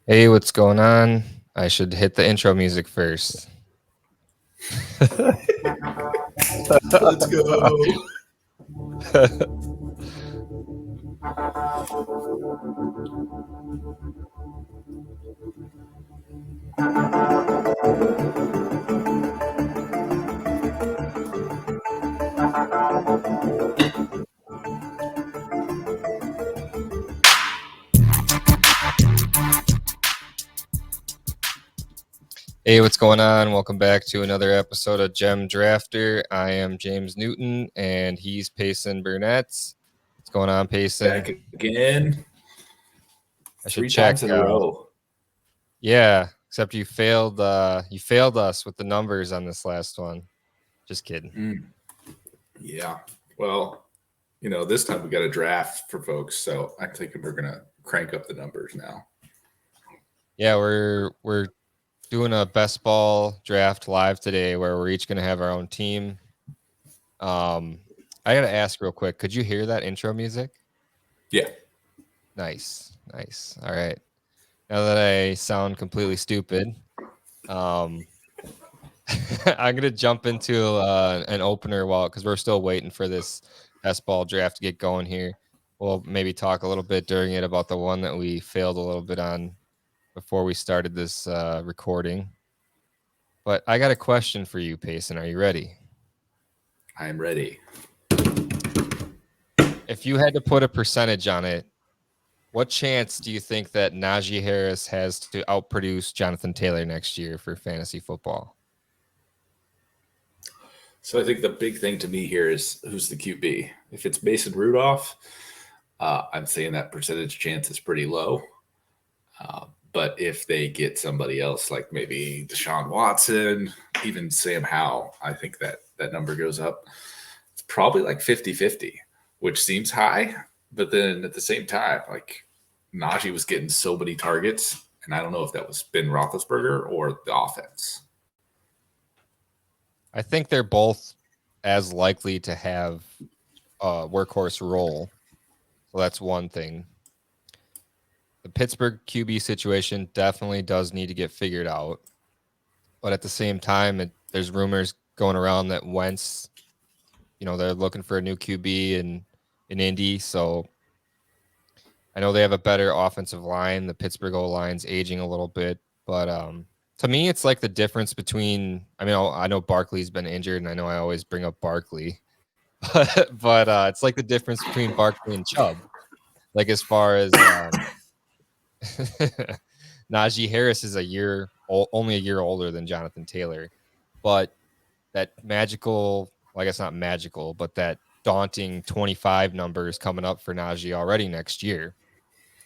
Hey, what's going on? I should hit the intro music first. Let's go. Hey, what's going on? Welcome back to another episode of Gem Drafter. I am James Newton, and he's Payson Burnett. What's going on, Payson? Back again. I should Three check. times in a row. Yeah, except you failed. You failed us with the numbers on this last one. Just kidding. Yeah. Well, this time we got a draft for folks, so I'm thinking we're gonna crank up the numbers now. Yeah, we're doing a best ball draft live today, where we're each gonna have our own team. I gotta ask real quick. Could you hear that intro music? Yeah. Nice. All right. Now that I sound completely stupid, I'm gonna jump into an opener because we're still waiting for this best ball draft to get going here. We'll maybe talk a little bit during it about the one that we failed a little bit on before we started this recording. But I got a question for you, Payson. Are you ready? I am ready. If you had to put a percentage on it, what chance do you think that Najee Harris has to outproduce Jonathan Taylor next year for fantasy football? So I think the big thing to me here is who's the QB. If it's Mason Rudolph, I'm saying that percentage chance is pretty low. But if they get somebody else like maybe Deshaun Watson, even Sam Howell, I think that number goes up. It's probably like 50-50, which seems high. But then at the same time, like Najee was getting so many targets, and I don't know if that was Ben Roethlisberger or the offense. I think they're both as likely to have a workhorse role. So that's one thing. The Pittsburgh QB situation definitely does need to get figured out. But at the same time, there's rumors going around that Wentz, they're looking for a new QB in Indy. So I know they have a better offensive line. The Pittsburgh O-line's aging a little bit. But to me, it's like the difference between, I know Barkley's been injured, and I know I always bring up Barkley. But it's like the difference between Barkley and Chubb. Like as far as Najee Harris is only a year older than Jonathan Taylor, but that magical, well, I guess not magical, but that daunting 25 number is coming up for Najee already next year.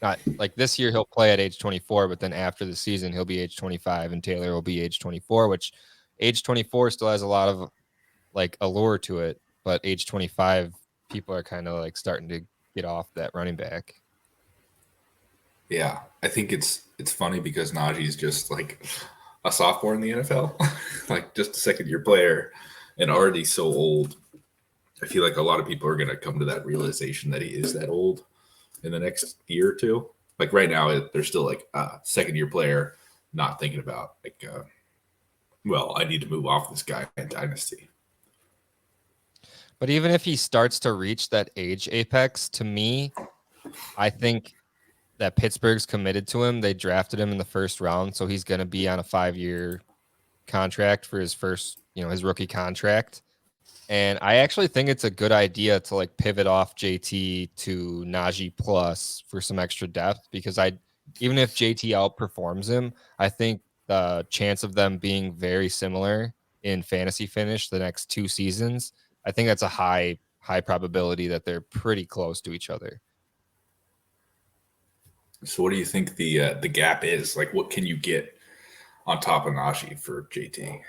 Not like this year he'll play at age 24, but then after the season he'll be age 25 and Taylor will be age 24, which age 24 still has a lot of like allure to it, but age 25 people are kind of like starting to get off that running back. Yeah, I think it's funny because Najee's just like a sophomore in the NFL, like just a second year player, and already so old. I feel like a lot of people are going to come to that realization that he is that old in the next year or two. Like right now, they're still like a second year player, not thinking about like, well, I need to move off this guy in dynasty. But even if he starts to reach that age apex, to me, I think that Pittsburgh's committed to him. They drafted him in the first round, so he's going to be on a 5-year contract for his first, his rookie contract. And I actually think it's a good idea to like pivot off JT to Najee plus for some extra depth, because even if JT outperforms him, I think the chance of them being very similar in fantasy finish the next 2 seasons, I think that's a high probability that they're pretty close to each other. So, what do you think the gap is? Like, what can you get on top of Najee for JT?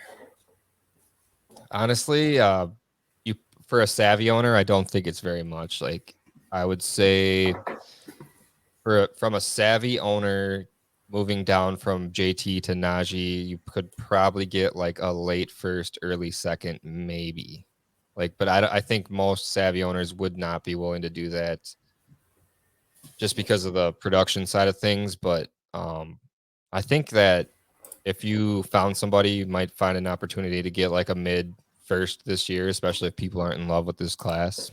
Honestly, you for a savvy owner, I don't think it's very much. Like I would say from a savvy owner moving down from JT to Najee, you could probably get like a late first, early second, maybe. But I think most savvy owners would not be willing to do that just because of the production side of things. But I think that if you found somebody, you might find an opportunity to get like a mid first this year, especially if people aren't in love with this class.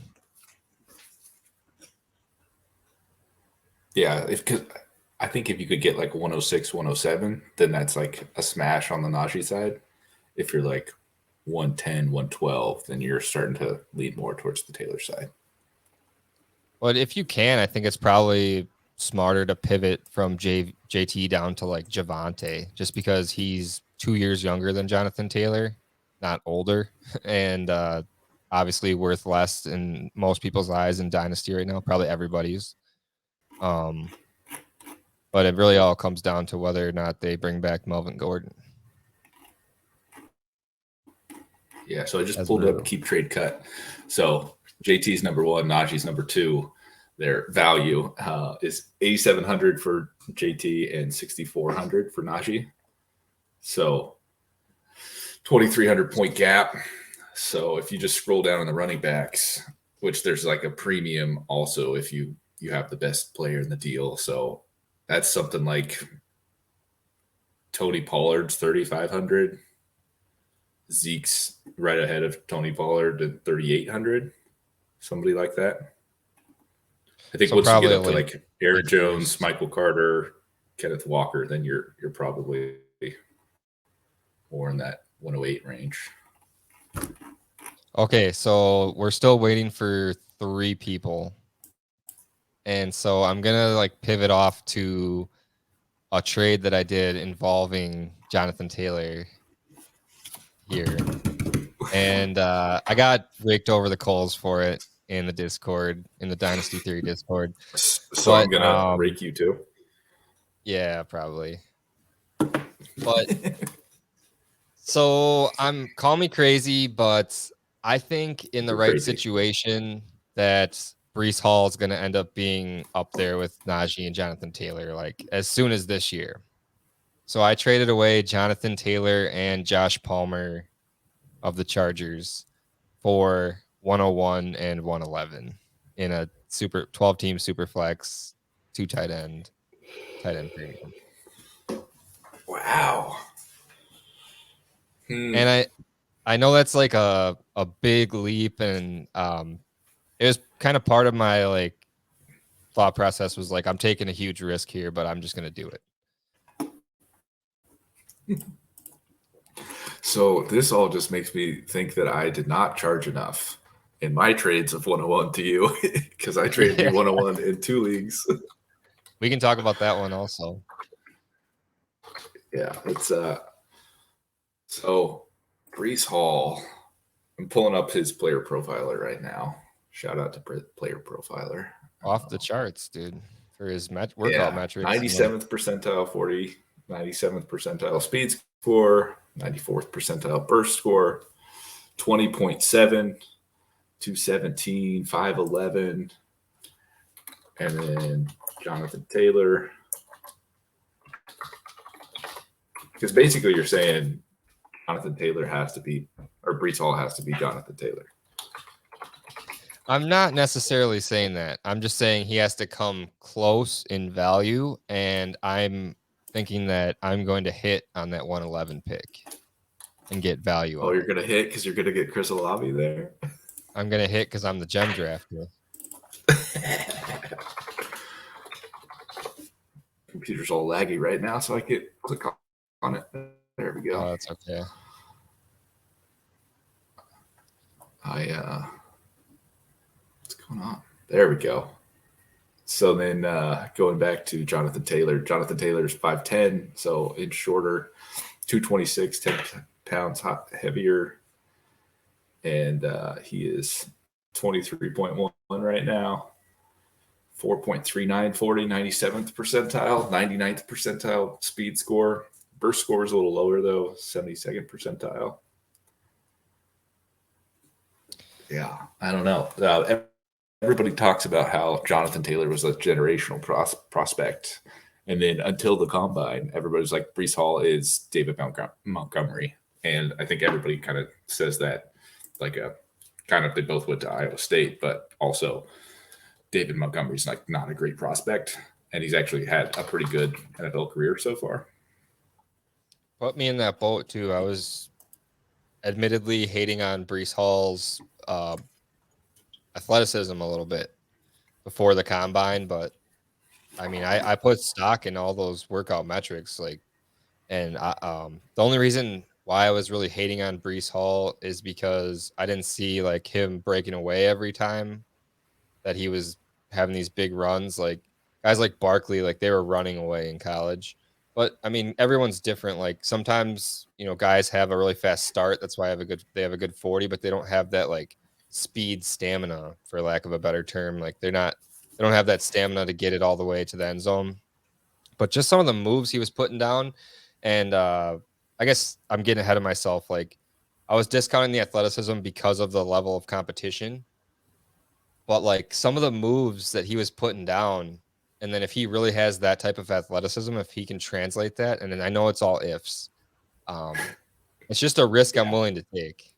Yeah, because I think if you could get like 106, 107, then that's like a smash on the Najee side. If you're like 110, 112, then you're starting to lean more towards the Taylor side. But if you can, I think it's probably smarter to pivot from JT down to like Javante, just because he's 2 years younger than Jonathan Taylor, not older, and obviously worth less in most people's eyes in Dynasty right now, probably everybody's. But it really all comes down to whether or not they bring back Melvin Gordon. Yeah, so I just As pulled Rue. up Keep Trade Cut. So JT's number one, Najee's number two. Their value is 8,700 for JT and 6,400 for Najee. So 2,300 point gap. So if you just scroll down on the running backs, which there's like a premium also if you have the best player in the deal. So that's something like Tony Pollard's 3,500. Zeke's right ahead of Tony Pollard at 3,800. Somebody like that. I think So once you get probably up to like Aaron late Jones, first. Michael Carter, Kenneth Walker, then you're probably more in that 108 range. Okay, so we're still waiting for 3 people. And so I'm going to like pivot off to a trade that I did involving Jonathan Taylor here. And I got raked over the coals for it in the Discord, in the Dynasty Theory Discord. So I'm But gonna rake you too. yeah, probably. But so call me crazy, but I think in the You're right crazy. situation that Brees Hall is going to end up being up there with Najee and Jonathan Taylor, like as soon as this year. So I traded away Jonathan Taylor and Josh Palmer of the Chargers for 101 and 111 in a 12 team super flex, 2 tight end premium. Wow. And I know that's like a big leap, and it was kind of part of my like thought process was like I'm taking a huge risk here, but I'm just gonna do it. So this all just makes me think that I did not charge enough in my trades of 101 to you because I traded you 101 in 2 leagues. We can talk about that one also. Yeah, it's so Brees Hall. I'm pulling up his player profiler right now. Shout out to Player Profiler. Off the charts, dude, for his workout metrics. 97th percentile 40, 97th percentile speed score, 94th percentile burst score, 20.7, 217, 511. And then Jonathan Taylor. Because basically you're saying Jonathan Taylor has to be, or Brees Hall has to be Jonathan Taylor. I'm not necessarily saying that. I'm just saying he has to come close in value, and I'm thinking that I'm going to hit on that 111 pick and get value. Oh, you're going to hit because you're going to get Chris Olave there? I'm going to hit because I'm the gem drafter. Computer's all laggy right now, so I can click on it. There we go. Oh, that's okay. What's going on? There we go. So then going back to Jonathan Taylor. Jonathan Taylor's 5'10", so inch shorter, 226, 10 pounds heavier. And he is 23.1 right now. 4.39 40, 97th percentile, 99th percentile speed score. Burst score is a little lower, though, 72nd percentile. Yeah, I don't know. Everybody talks about how Jonathan Taylor was a generational prospect. And then until the combine, everybody's like, Brees Hall is David Montgomery. And I think everybody kind of says that like a kind of they both went to Iowa State, but also David Montgomery's like not a great prospect. And he's actually had a pretty good NFL career so far. Put me in that boat too. I was admittedly hating on Brees Hall's athleticism a little bit before the combine, but I mean, I put stock in all those workout metrics, like, and the only reason why I was really hating on Brees Hall is because I didn't see like him breaking away every time that he was having these big runs. Like guys like Barkley, like they were running away in college. But I mean, everyone's different. Like sometimes, guys have a really fast start. That's why they have a good 40, but they don't have that like speed stamina, for lack of a better term. Like they don't have that stamina to get it all the way to the end zone. But just some of the moves he was putting down, and I guess I'm getting ahead of myself. Like I was discounting the athleticism because of the level of competition, but like some of the moves that he was putting down, and then if he really has that type of athleticism, if he can translate that, and then I know it's all ifs, it's just a risk I'm Yeah. willing to take.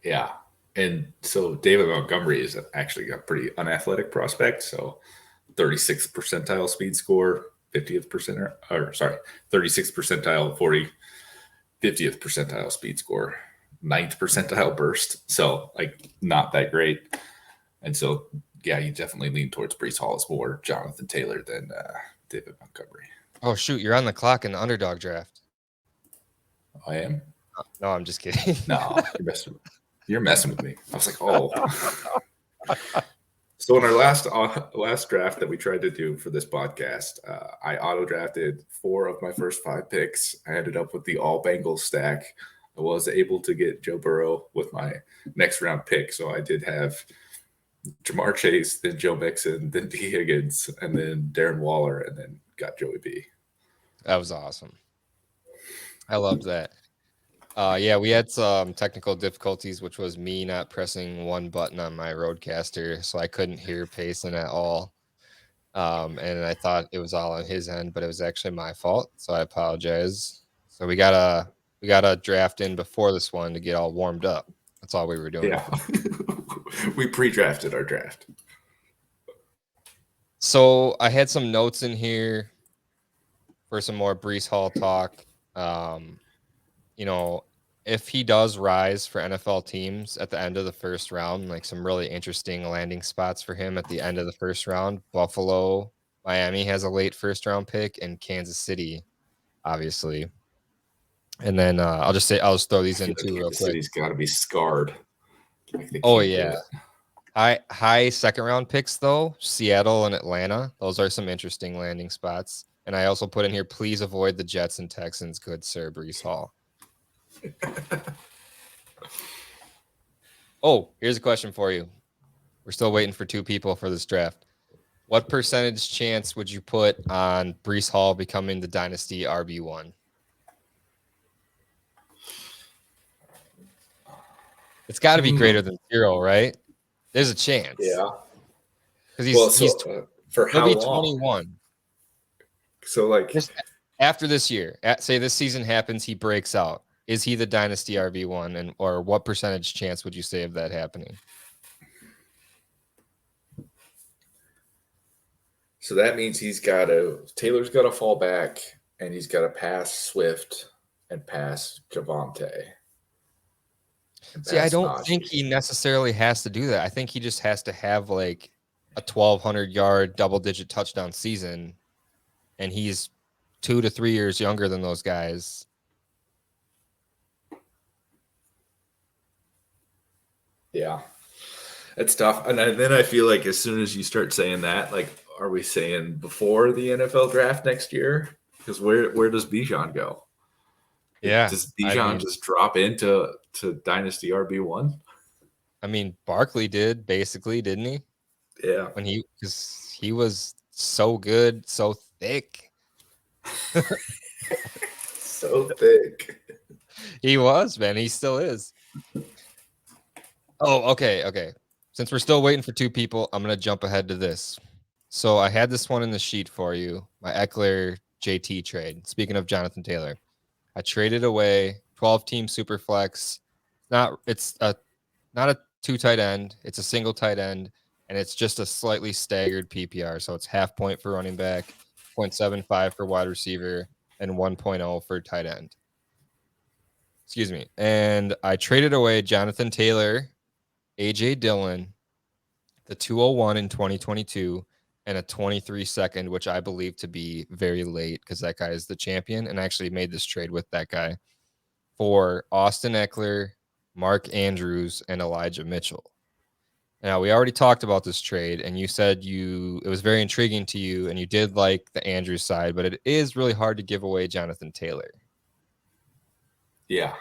Yeah. And so David Montgomery is actually a pretty unathletic prospect. So 36th percentile speed score, 50th percentile, or sorry, 36th percentile, 50th percentile speed score, 9th percentile burst. So like not that great. And so, yeah, you definitely lean towards Brees Hall as more Jonathan Taylor than David Montgomery. Oh shoot, you're on the clock in the underdog draft. I am? No, I'm just kidding. No, you're messing with me. I was like, oh. So in our last draft that we tried to do for this podcast, I auto drafted 4 of my first 5 picks. I ended up with the all Bengals stack. I was able to get Joe Burrow with my next round pick, so I did have Jamar Chase, then Joe Mixon, then D Higgins, and then Darren Waller, and then got Joey B. That was awesome. I loved that. Yeah, we had some technical difficulties, which was me not pressing one button on my Roadcaster, so I couldn't hear Payson at all. And I thought it was all on his end, but it was actually my fault, so I apologize. So we got a draft in before this one to get all warmed up. That's all we were doing. Yeah, we pre-drafted our draft. So I had some notes in here for some more Brees Hall talk. If he does rise for NFL teams at the end of the first round, like some really interesting landing spots for him at the end of the first round. Buffalo, Miami has a late first round pick, and Kansas City, obviously. And then I'll just throw these in too real Kansas quick. City's got to be scarred. Like Oh yeah, high second round picks though. Seattle and Atlanta, those are some interesting landing spots. And I also put in here, please avoid the Jets and Texans, good sir, Brees Hall. Oh, here's a question for you. We're still waiting for 2 people for this draft. What percentage chance would you put on Brees Hall becoming the dynasty RB1? It's got to be greater than 0, right? There's a chance. Yeah. Because for how he'll be long? 21. So like just after this year, say this season happens, he breaks out. Is he the dynasty RB1, and or what percentage chance would you say of that happening? So that means Taylor's got to fall back, and he's got to pass Swift and pass Javonte. See, I don't think he necessarily has to do that. I think he just has to have like a 1,200-yard double-digit touchdown season, and he's 2 to 3 years younger than those guys. Yeah, it's tough. And then I feel like as soon as you start saying that, like, are we saying before the NFL draft next year? Because where does Bijan go? Yeah, does Bijan just drop into Dynasty RB1? I mean, Barkley did basically, didn't he? Yeah, because he was so good, so thick. So thick. He was, man. He still is. Oh, okay. Since we're still waiting for 2 people, I'm gonna jump ahead to this. So I had this one in the sheet for you, my Eckler JT trade. Speaking of Jonathan Taylor, I traded away 12-team super flex. It's not a 2 tight end, it's a single tight end, and it's just a slightly staggered PPR. So it's half point for running back, 0.75 for wide receiver, and 1.0 for tight end. Excuse me. And I traded away Jonathan Taylor, AJ Dillon, the 201 in 2022, and a 23 second, which I believe to be very late because that guy is the champion, and I actually made this trade with that guy for Austin Eckler, Mark Andrews, and Elijah Mitchell. Now, we already talked about this trade, and you said it was very intriguing to you, and you did like the Andrews side, but it is really hard to give away Jonathan Taylor. Yeah.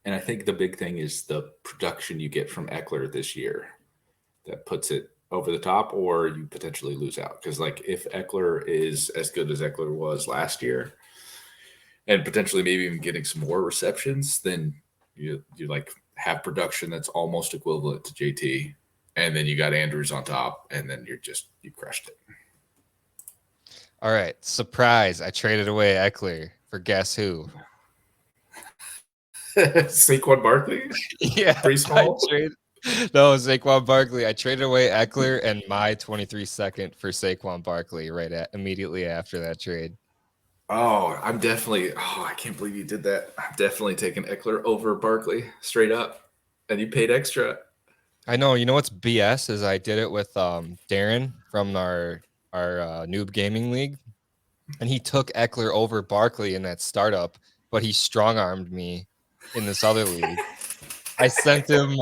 And I think the big thing is the production you get from Eckler this year that puts it over the top, or you potentially lose out. Because, like, if Eckler is as good as Eckler was last year, and potentially maybe even getting some more receptions, then you like have production that's almost equivalent to JT, and then you got Andrews on top, and then you crushed it. All right, surprise! I traded away Eckler for guess who? Saquon Barkley, Yeah, Brees Hall. No, Saquon Barkley. I traded away Eckler and my 23 second for Saquon Barkley immediately after that trade. Oh, I can't believe you did that. I'm definitely taking Eckler over Barkley straight up. And you paid extra. I know. You know what's BS is I did it with Darren from our Noob Gaming League, and he took Eckler over Barkley in that startup, but he strong armed me in this other league. I sent him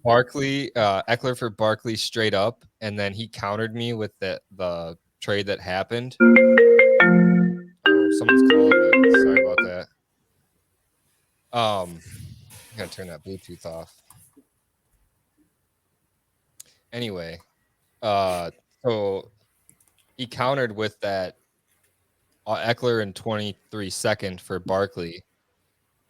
Barkley, Eckler for Barkley straight up, and then he countered me with the trade that happened. Oh, someone's calling me. Sorry about that. I'm gonna turn that Bluetooth off. Anyway, so he countered with that Eckler in 23 second for Barkley,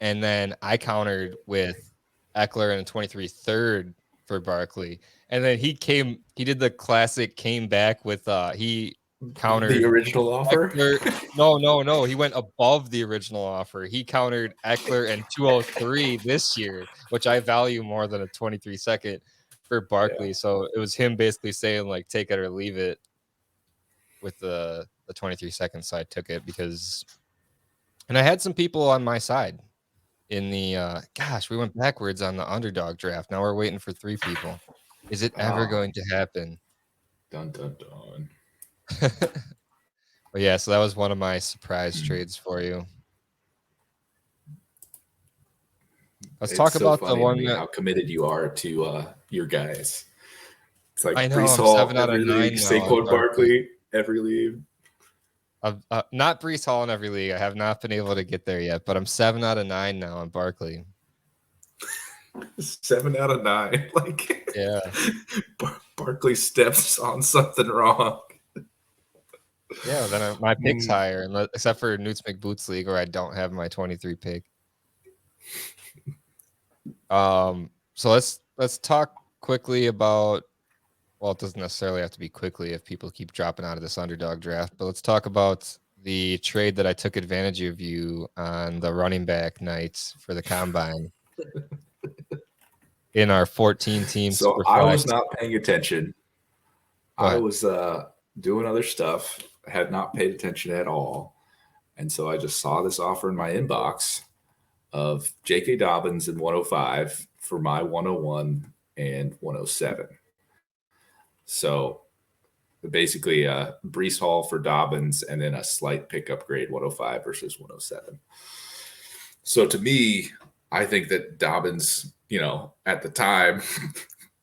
and then I countered with Eckler in 23 third for Barkley, and then he did the classic, came back with he countered the original offer. Eckler. No, he went above the original offer. He countered Eckler and 203 this year, which I value more than a 23 second for Barkley. Yeah. So it was him basically saying like take it or leave it with the 23 seconds. So I took it and I had some people on my side in the we went backwards on the underdog draft. Now we're waiting for 3 people. Is it ever going to happen? Dun dun dun. But yeah, so that was one of my surprise trades for you. Let's talk about the one how committed you are to your guys. It's like I know, Brees Hall, 7 out of 9 Saquon Barkley, every league. Not Brees Hall in every league. I have not been able to get there yet, but I'm 7 out of 9 now on Barkley. 7 out of 9. Like, yeah. Barkley steps on something wrong. Yeah, then my pick's higher, except for Newt's McBoots League, where I don't have my 23 pick. So let's talk quickly about. Well, it doesn't necessarily have to be quickly if people keep dropping out of this underdog draft, but let's talk about the trade that I took advantage of you on the running back nights for the combine in our 14 teams. So I was not paying attention. I was doing other stuff, had not paid attention at all. And so I just saw this offer in my inbox of J.K. Dobbins in 105 for my 101 and 107. So basically Brees Hall for Dobbins and then a slight pickup grade 105 versus 107. So to me, I think that Dobbins, at the time,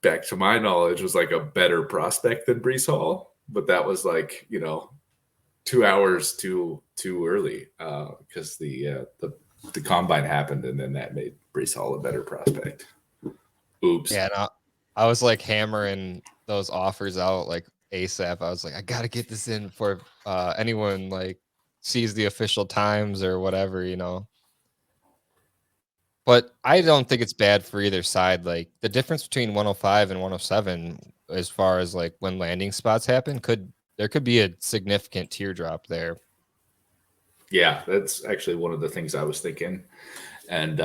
back to my knowledge, was like a better prospect than Brees Hall. But that was like, 2 hours too early because the combine happened and then that made Brees Hall a better prospect. Oops. Yeah, no, I was like hammering those offers out like ASAP. I was like, I got to get this in before anyone like sees the official times or whatever, But I don't think it's bad for either side. Like the difference between 105 and 107, as far as like when landing spots happen, there could be a significant teardrop there. Yeah, that's actually one of the things I was thinking. And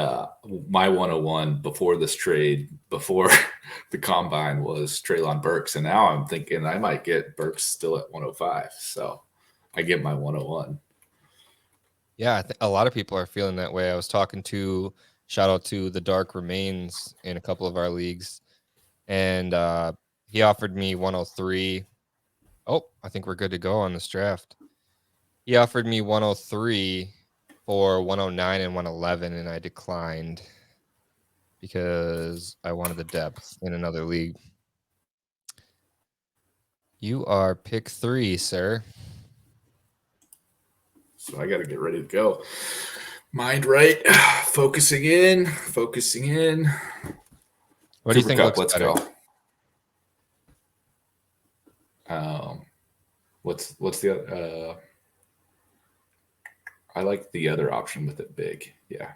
my 101 before this trade, before the combine, was Treylon Burks. And now I'm thinking I might get Burks still at 105. So I get my 101. Yeah, a lot of people are feeling that way. I was talking to, shout out to the Dark Remains in a couple of our leagues, and he offered me 103. Oh, I think we're good to go on this draft. He offered me 103 for 109 and 111, and I declined because I wanted the depth in another league. You are pick 3, sir. So I got to get ready to go. Mind right, focusing in. What do you think Cup, looks let's better? Go. What's the I like the other option with it big. Yeah.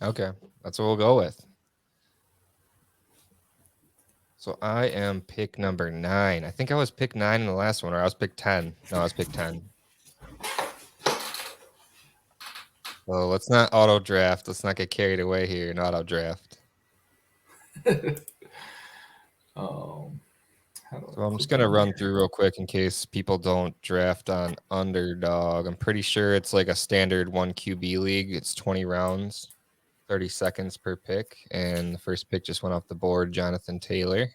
Okay, that's what we'll go with. So I am pick number 9. I think I was pick 9 in the last one, or I was pick 10. No, I was pick 10. So let's not auto draft. Let's not get carried away here and auto draft. So I'm just going to run through real quick in case people don't draft on Underdog. I'm pretty sure it's like a standard 1 QB league. It's 20 rounds, 30 seconds per pick. And the first pick just went off the board, Jonathan Taylor,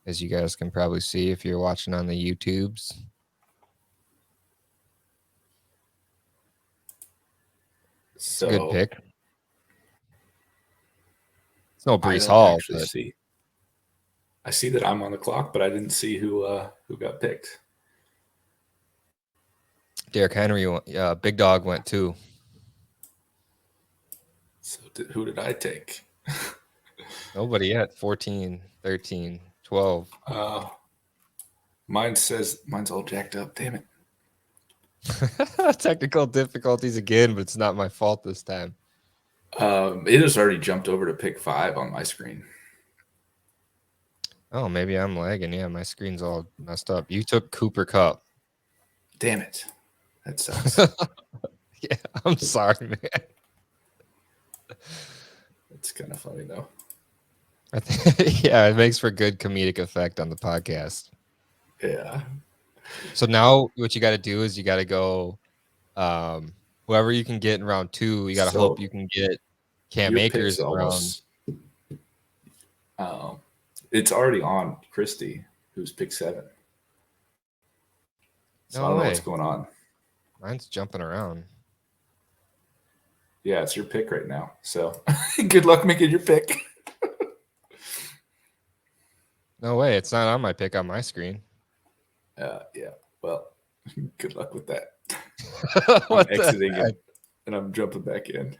as you guys can probably see if you're watching on the YouTubes. It's a good pick. It's no Brees Hall. But I see that I'm on the clock, but I didn't see who got picked. Derrick Henry, Big Dog went too. So who did I take? Nobody yet. 14, 13, 12. Mine's all jacked up. Damn it. Technical difficulties again, but it's not my fault this time. It has already jumped over to pick 5 on my screen. Oh, maybe I'm lagging. Yeah, my screen's all messed up. You took Cooper Kupp. Damn it. That sucks. Yeah, I'm sorry, man. It's kind of funny, though. I think, yeah, it makes for good comedic effect on the podcast. Yeah. So now what you got to do is you got to go whoever you can get in round 2. You got to hope you can get Cam Akers in round. It's already on Christy, who's pick 7. So I don't know what's going on. Mine's jumping around. Yeah, it's your pick right now. So good luck making your pick. No way. It's not on my pick on my screen. Yeah. Well, good luck with that. I'm exiting it, and I'm jumping back in. It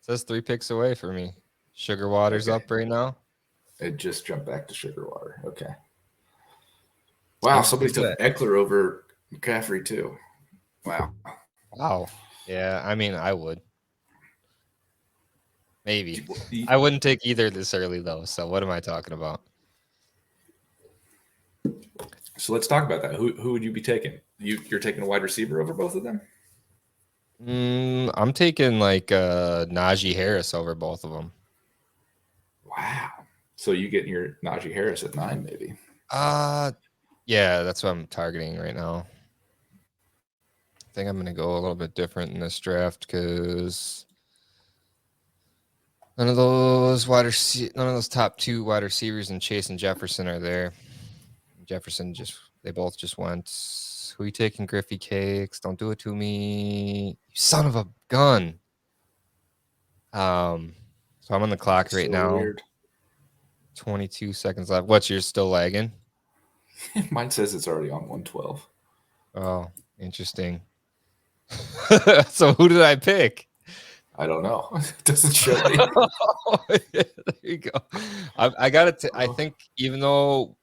says 3 picks away for me. Sugar Water's up right now. It just jumped back to Sugar Water. Okay. Wow, somebody took Eckler over McCaffrey too. Wow. Yeah, I mean, I would. Maybe. I wouldn't take either this early, though. So what am I talking about? So let's talk about that. Who would you be taking? You're taking a wide receiver over both of them? I'm taking like Najee Harris over both of them. Wow. So you getting your Najee Harris at 9, maybe? Yeah, that's what I'm targeting right now. I think I'm going to go a little bit different in this draft because none of those top 2 wide receivers in Chase and Jefferson are there. Jefferson they both just went. Who are you taking, Griffey Cakes? Don't do it to me, you son of a gun. So I'm on the clock right now. Weird. 22 seconds left. What's yours still lagging? Mine says it's already on 112. Oh, interesting. So who did I pick? I don't know. It doesn't show me. There you go. I got to. I think even though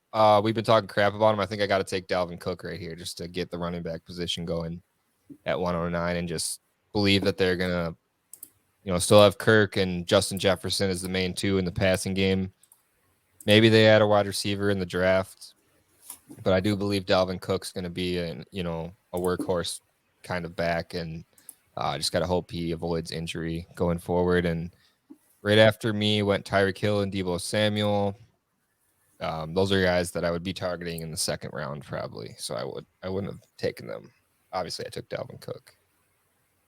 we've been talking crap about him, I think I got to take Dalvin Cook right here just to get the running back position going at 109 and just believe that they're gonna, still have Kirk and Justin Jefferson as the main 2 in the passing game. Maybe they add a wide receiver in the draft, but I do believe Dalvin Cook's going to be a workhorse kind of back, and I just got to hope he avoids injury going forward. And right after me went Tyreek Hill and Deebo Samuel. Those are guys that I would be targeting in the second round probably. So I wouldn't have taken them. Obviously, I took Dalvin Cook.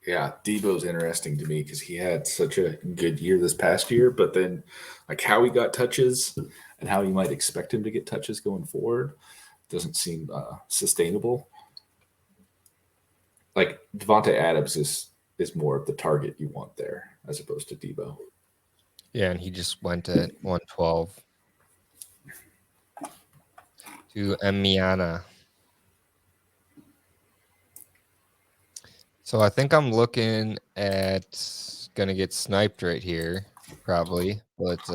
Yeah, Debo's interesting to me because he had such a good year this past year, but then like how he got touches and how you might expect him to get touches going forward doesn't seem sustainable. Like Devontae Adams is more of the target you want there as opposed to Debo. Yeah, and he just went at 112 to Emiana. So I think I'm looking at gonna get sniped right here, probably. But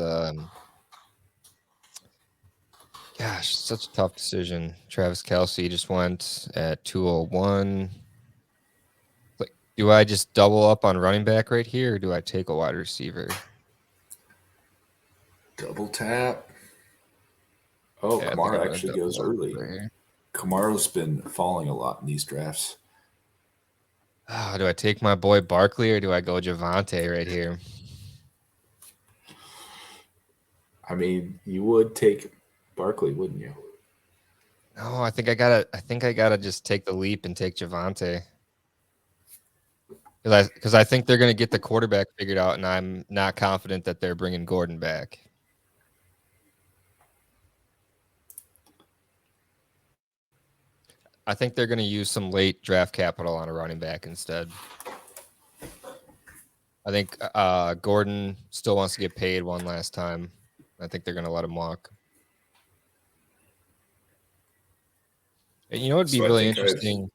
gosh, such a tough decision. Travis Kelce just went at 201. Like, do I just double up on running back right here, or do I take a wide receiver? Double tap. Oh, Yeah, I think I'm Kamara gonna actually goes double up early. right here. Kamara's been falling a lot in these drafts. Do I take my boy Barkley or do I go Javante right here? I mean, you would take Barkley, wouldn't you? No, I think I gotta just take the leap and take Javante. Because I think they're gonna get the quarterback figured out, and I'm not confident that they're bringing Gordon back. I think they're gonna use some late draft capital on a running back instead. I think Gordon still wants to get paid one last time. I think they're gonna let him walk. And you know, it'd be So I really think interesting.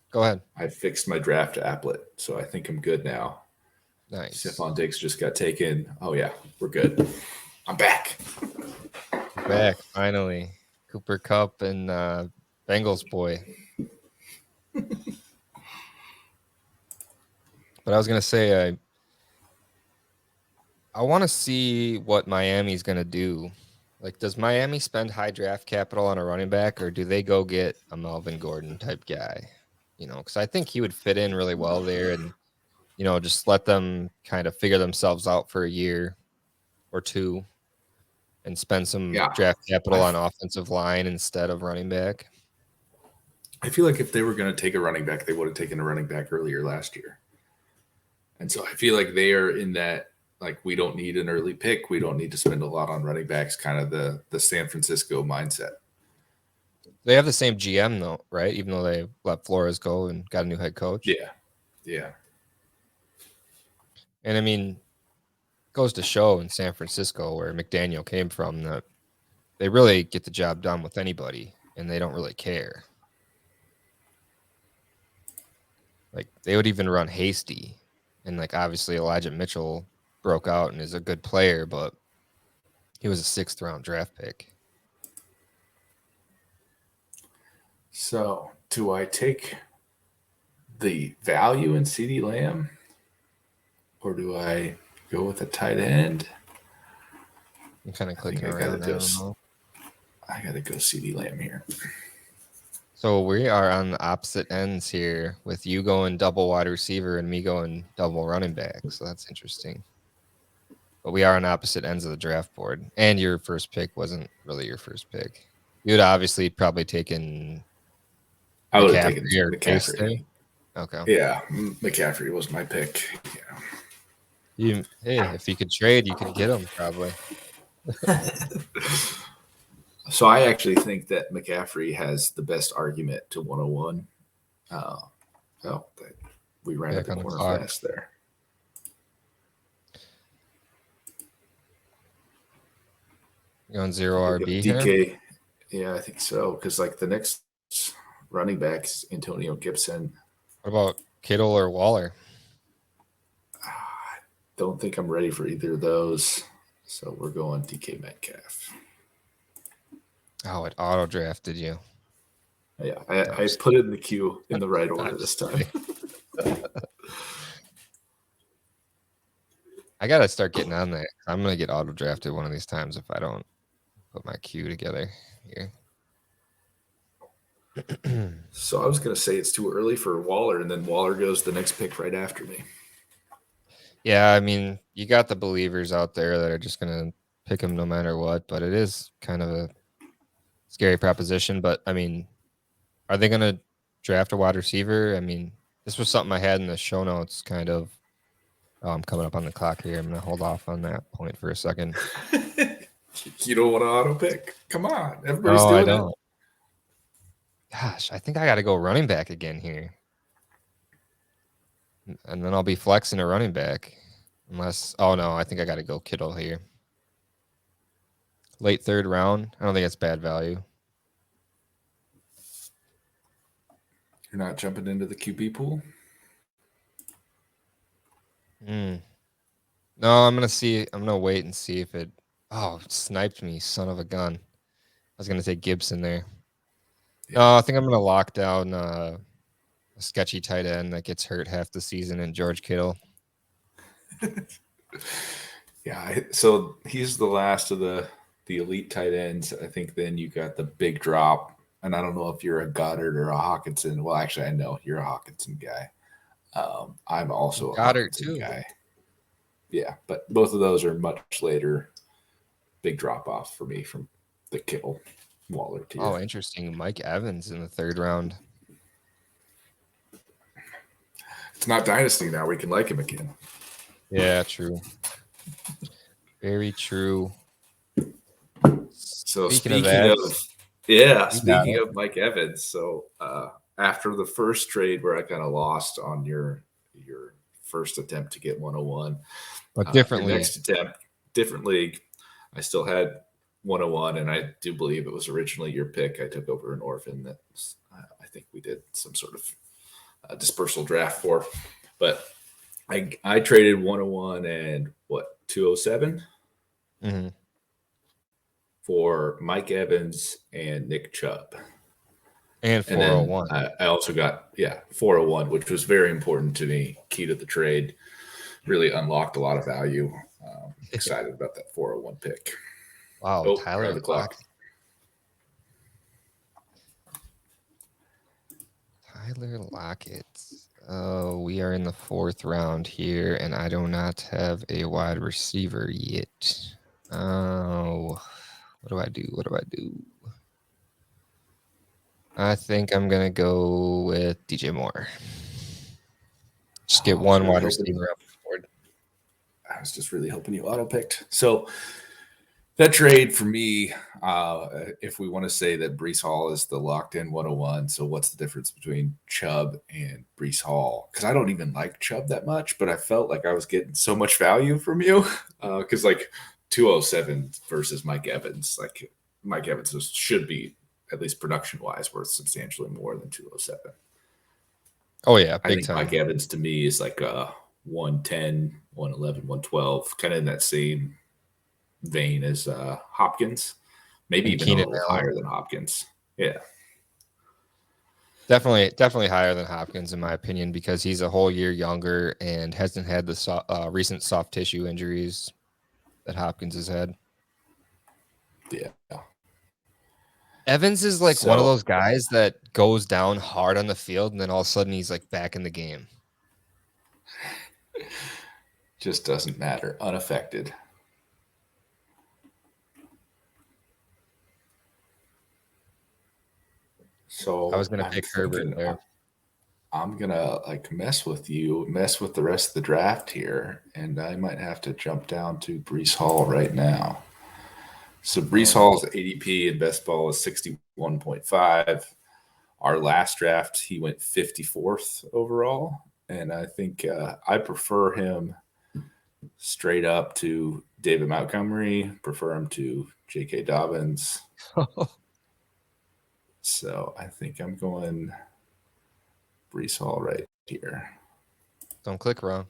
Go ahead. I've fixed my draft applet, so I think I'm good now. Nice. Stephon Diggs just got taken. Oh yeah, we're good. I'm back. Back finally. Cooper Kupp and Bengals boy. But I was gonna say, I want to see what Miami's gonna do. Like, does Miami spend high draft capital on a running back, or do they go get a Melvin Gordon type guy? You know, because I think he would fit in really well there, and just let them kind of figure themselves out for a year or two, and spend some Yeah, draft capital I, on offensive line instead of running back. I feel like if they were going to take a running back, they would have taken a running back earlier last year. And so I feel like they are in that, like, we don't need an early pick. We don't need to spend a lot on running backs, kind of the San Francisco mindset. They have the same GM though, right? Even though they let Flores go and got a new head coach. Yeah. Yeah. And I mean, goes to show in San Francisco, where McDaniel came from, that they really get the job done with anybody, and they don't really care. Like, they would even run Hasty, and like obviously Elijah Mitchell broke out and is a good player, but he was a 6th round draft pick. So do I take the value in CeeDee Lamb, or do I go with a tight end? I'm kind of clicking around. I don't know. I gotta go CeeDee Lamb here. So we are on the opposite ends here, with you going double wide receiver and me going double running back. So that's interesting. But we are on opposite ends of the draft board. And your first pick wasn't really your first pick. You would obviously probably taken I would have taken McCaffrey or McCaffrey. K-State. Okay. Yeah, McCaffrey was my pick. Hey, if you could trade, you could get him probably. So I actually think that McCaffrey has the best argument to 101. We ran Back at the on the corner clock. fast there. You on zero RB DK, here? yeah, I think so. Because like the next running back is Antonio Gibson. What about Kittle or Waller? I don't think I'm ready for either of those. So we're going DK Metcalf. Oh, it auto drafted you. Yeah, I put it in the queue in the right order this time. I gotta start getting on that. I'm gonna get auto drafted one of these times if I don't put my queue together here. So I was gonna say it's too early for Waller, and then Waller goes the next pick right after me. Yeah, I mean, you got the believers out there that are just gonna pick him no matter what, but it is kind of a scary proposition. But I mean, are they going to draft a wide receiver? I mean, this was something I had in the show notes, kind of. Oh, I'm coming up on the clock here. I'm going to hold off on that point for a second. You don't want to auto pick? Come on, everybody's No, I doing it. don't. Gosh, I think I got to go running back again here. And then I'll be flexing a running back. Unless, oh no, I think I got to go Kittle here. Late third round. I don't think it's bad value. You're not jumping into the QB pool? No, I'm going to see. I'm going to wait and see if it. Oh, it sniped me, son of a gun. I was going to take Gibson there. Yeah. No, I think I'm going to lock down a sketchy tight end that gets hurt half the season in George Kittle. Yeah, so he's the last of the elite tight ends. I think then you got the big drop, and I don't know if you're a Goddard or a Hawkinson. Well, actually, I know you're a Hawkinson guy. I'm also a Goddard Hawkinson too. guy. Yeah, but both of those are much later. Big drop off for me from the Kittle Waller tier. Oh, interesting. Mike Evans in the third round. It's not dynasty now. We can like him again. Yeah, true. Very true. So speaking of Mike Evans, so after the first trade where I kind of lost on your first attempt to get 101, but different league. Next attempt, different league, I still had 101, and I do believe it was originally your pick. I took over an orphan that I think we did some sort of dispersal draft for, but I traded 101 and 207 for Mike Evans and Nick Chubb. And 401. And I also got 401, which was very important to me. Key to the trade, really unlocked a lot of value. Excited about that 401 pick. Wow, Tyler the clock. Tyler Lockett. We are in the fourth round here, and I do not have a wide receiver yet. Oh, what do I do? I think I'm going to go with DJ Moore. Just get one wide receiver up the board. I was just really hoping you auto-picked. So that trade for me, if we want to say that Breece Hall is the locked-in 101, so what's the difference between Chubb and Breece Hall? Because I don't even like Chubb that much, but I felt like I was getting so much value from you. Because 207 versus Mike Evans, like Mike Evans should be, at least production-wise, worth substantially more than 207. Oh, yeah, I think time. Mike Evans, to me, is like 110, 111, 112, kind of in that same vein as Hopkins, maybe even a little higher than Hopkins. Yeah. Definitely higher than Hopkins, in my opinion, because he's a whole year younger and hasn't had the recent soft tissue injuries that Hopkins has had. Yeah. Evans is like one of those guys that goes down hard on the field, and then all of a sudden he's like back in the game. Just doesn't matter. Unaffected. So I was going to pick Herbert there. I'm going to mess with the rest of the draft here, and I might have to jump down to Breece Hall right now. So Breece Hall's ADP in best ball is 61.5. Our last draft, he went 54th overall, and I think I prefer him straight up to David Montgomery, prefer him to J.K. Dobbins. So I think I'm going Breece Hall right here. Don't click wrong.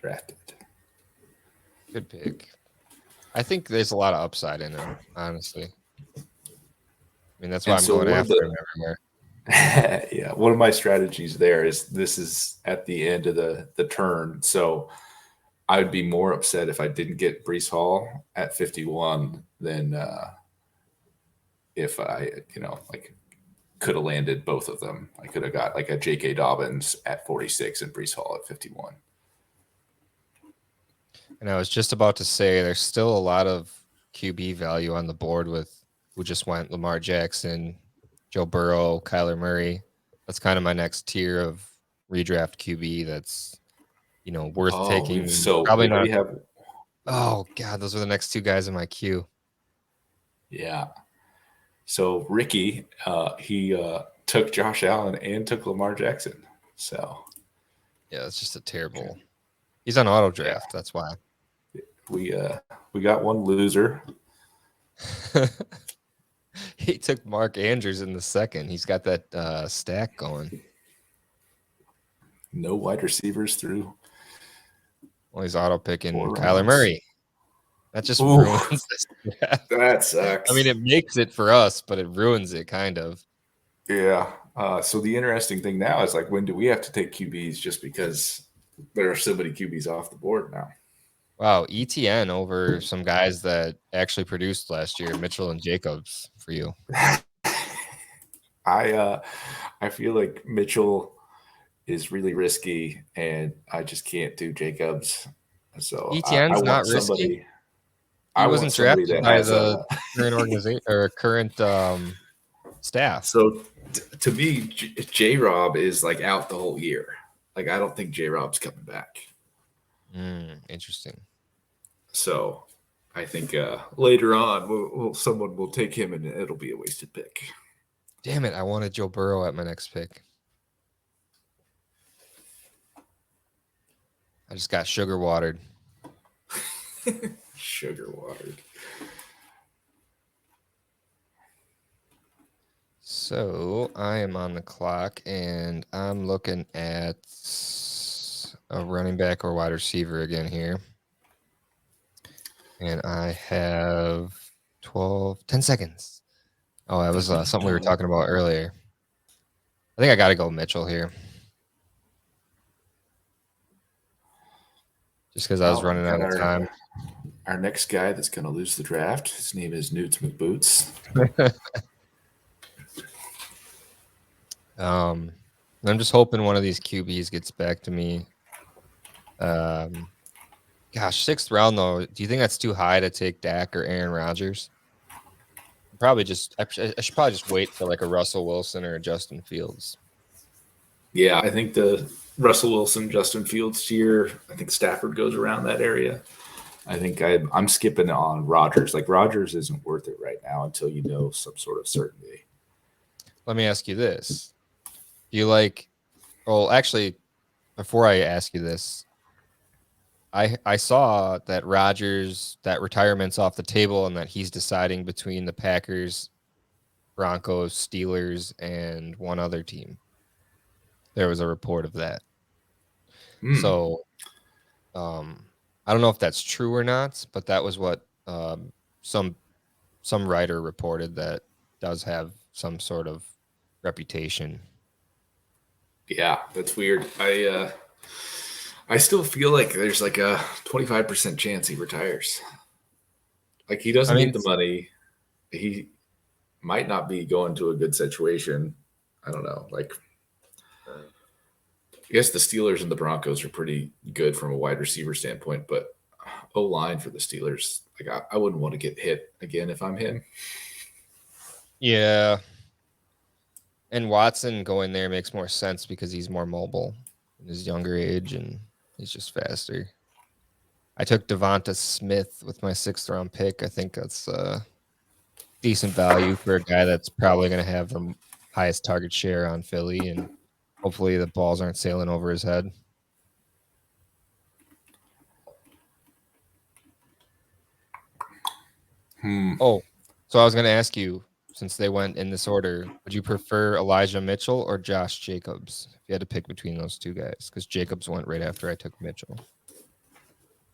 Drafted. Good pick. I think there's a lot of upside in him, honestly. I mean, that's why I'm going after him everywhere. Yeah, one of my strategies there is this is at the end of the turn. So I would be more upset if I didn't get Breece Hall at 51 than if I, could have landed both of them. I could have got like a J.K. Dobbins at 46 and Breece Hall at 51. And I was just about to say there's still a lot of QB value on the board with who just went Lamar Jackson, Joe Burrow, Kyler Murray. That's kind of my next tier of redraft QB that's, worth Oh, taking. so Probably we not. have, Oh, God, those are the next two guys in my queue. yeah. So Ricky, he took Josh Allen and took Lamar Jackson. So Yeah, it's just a terrible. He's on auto yeah, draft. That's why. we got one loser. He took Mark Andrews in the second. He's got that stack going. No wide receivers through Well, he's auto picking 4 Kyler rounds. Murray. That just Ooh, ruins this draft. that I mean, sucks. it makes it for us, but it ruins it kind of. Yeah. So the interesting thing now is like, when do we have to take QBs just because there are so many QBs off the board now? Wow, ETN over some guys that actually produced last year, Mitchell and Jacobs for you. I feel like Mitchell is really risky, and I just can't do Jacobs. So I ETN's not want risky. somebody. He I want wasn't somebody drafted that by has the a. current organization or current staff. So to me, J Rob is like out the whole year. Like I don't think J Rob's coming back. Interesting. So I think later on, someone will take him, and it'll be a wasted pick. Damn it! I wanted Joe Burrow at my next pick. I just got sugar watered. Sugar watered. So I am on the clock, and I'm looking at a running back or wide receiver again here. And I have 10 seconds. Oh, that was something we were talking about earlier. I think I got to go Mitchell here. Just because I was running out of time. Our next guy that's going to lose the draft, his name is Newts McBoots. I'm just hoping one of these QBs gets back to me. Gosh, 6th round though. Do you think that's too high to take Dak or Aaron Rodgers? I should probably just wait for like a Russell Wilson or a Justin Fields. Yeah, I think the Russell Wilson, Justin Fields tier. I think Stafford goes around that area. I think I'm skipping on Rodgers. Like Rodgers isn't worth it right now until you know some sort of certainty. Let me ask you this: do you like? Well, actually, before I ask you this, I saw that Rodgers, that retirement's off the table, and that he's deciding between the Packers, Broncos, Steelers, and one other team. There was a report of that. So, I don't know if that's true or not, but that was what some writer reported that does have some sort of reputation. Yeah, that's weird. I still feel like there's like a 25% chance he retires. Like he doesn't need the money. He might not be going to a good situation. I don't know. Like I guess the Steelers and the Broncos are pretty good from a wide receiver standpoint, but O-line for the Steelers, like I wouldn't want to get hit again if I'm him. Yeah. And Watson going there makes more sense because he's more mobile in his younger age and he's just faster. I took Devonta Smith with my 6th round pick. I think that's decent value for a guy that's probably going to have the highest target share on Philly, and hopefully the balls aren't sailing over his head. Oh, so I was going to ask you, since they went in this order, would you prefer Elijah Mitchell or Josh Jacobs if you had to pick between those two guys? Because Jacobs went right after I took Mitchell.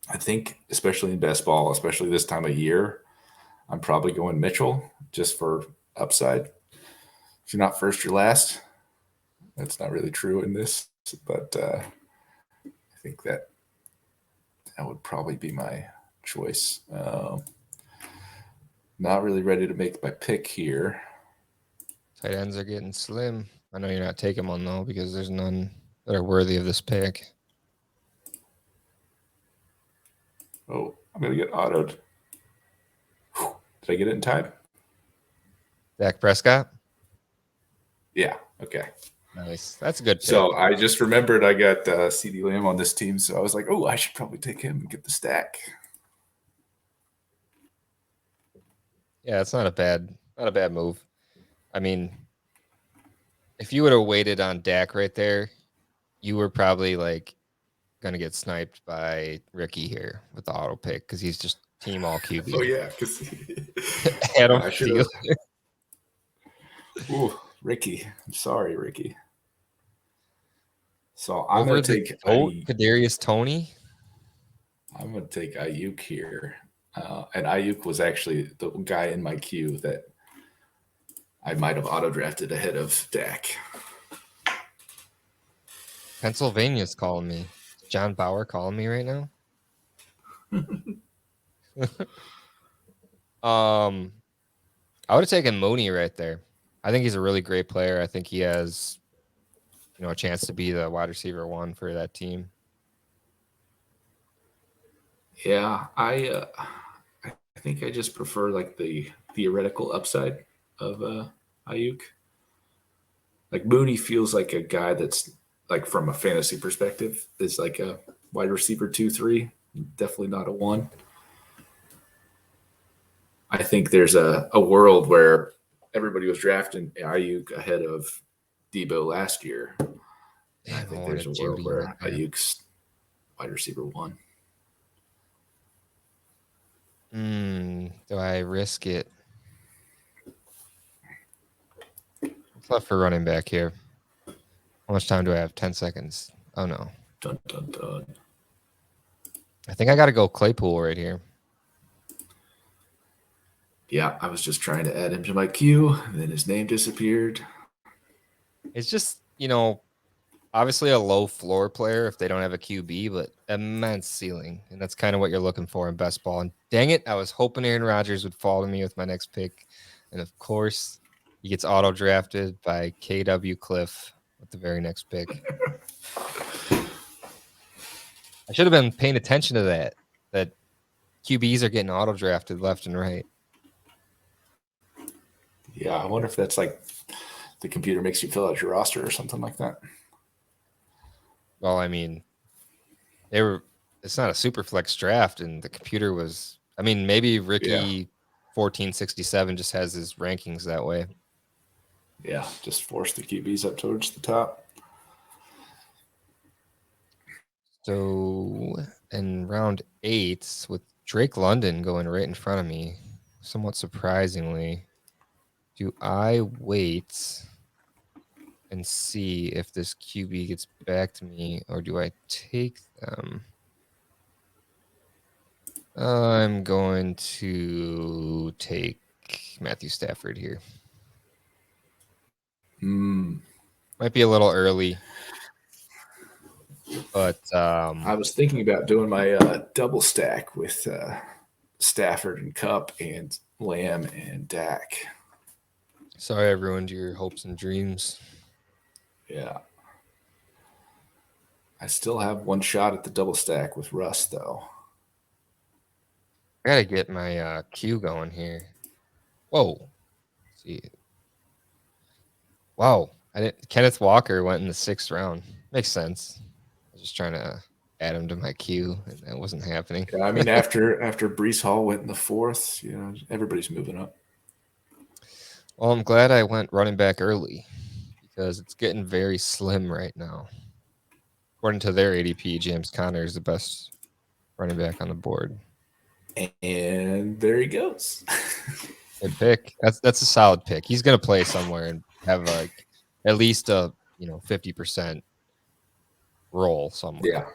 I think, especially in best ball, especially this time of year, I'm probably going Mitchell just for upside. If you're not first, you're last. That's not really true in this, but I think that would probably be my choice. Not really ready to make my pick here. Tight ends are getting slim. I know you're not taking one though because there's none that are worthy of this pick. Oh, I'm going to get autoed. Whew. Did I get it in time? Dak Prescott. Yeah. Okay. Nice. That's a good pick. So I just remembered I got CD Lamb on this team. So I was like, oh, I should probably take him and get the stack. Yeah, it's not a bad move. I mean, if you would have waited on Dak right there, you were probably like gonna get sniped by Ricky here with the auto pick because he's just team all QB. Oh, yeah. Because Adam I should Thielen. have. Ooh, Ricky. I'm sorry, Ricky. So I'm Over going to the take GOAT, Kadarius Toney. I'm going to take Ayuk here. And Ayuk was actually the guy in my queue that I might have auto drafted ahead of Dak. Pennsylvania's calling me. John Bauer calling me right now. I would have taken Mooney right there. I think he's a really great player. I think he has, a chance to be the wide receiver 1 for that team. Yeah, I think I just prefer like the theoretical upside of Ayuk. Like Mooney feels like a guy that's like from a fantasy perspective is like a wide receiver 2-3, definitely not a 1. I think there's a world where everybody was drafting Ayuk ahead of Debo last year. Damn, I think wanted there's a world Judy where right there. Ayuk's wide receiver 1. Do I risk it? What's left for running back here? How much time do I have? 10 seconds. Oh, no. Dun, dun, dun. I think I got to go Claypool right here. Yeah, I was just trying to add him to my queue, and then his name disappeared. It's just, obviously a low floor player if they don't have a QB, but immense ceiling. And that's kind of what you're looking for in best ball. And dang it, I was hoping Aaron Rodgers would fall to me with my next pick. And of course, he gets auto drafted by KW Cliff with the very next pick. I should have been paying attention to that QBs are getting auto drafted left and right. Yeah, I wonder if that's like the computer makes you fill out your roster or something like that. Well, I mean, it's not a super flex draft, and the computer was, maybe Ricky 1467 just has his rankings that way. Yeah, just force the QBs up towards the top. So in round 8, with Drake London going right in front of me, somewhat surprisingly, do I wait and see if this QB gets back to me, or do I take them? I'm going to take Matthew Stafford here. Might be a little early, but I was thinking about doing my double stack with Stafford and Cup and Lamb and Dak. Sorry I ruined your hopes and dreams. Yeah. I still have one shot at the double stack with Russ, though. I gotta get my queue going here. Whoa. Let's see. Wow. Kenneth Walker went in the 6th round. Makes sense. I was just trying to add him to my queue, and that wasn't happening. Yeah, I mean, after Breece Hall went in the 4th, everybody's moving up. Well, I'm glad I went running back early because it's getting very slim right now. According to their ADP, James Conner is the best running back on the board. And there he goes. Good pick. That's a solid pick. He's gonna play somewhere and have like at least a 50% role somewhere.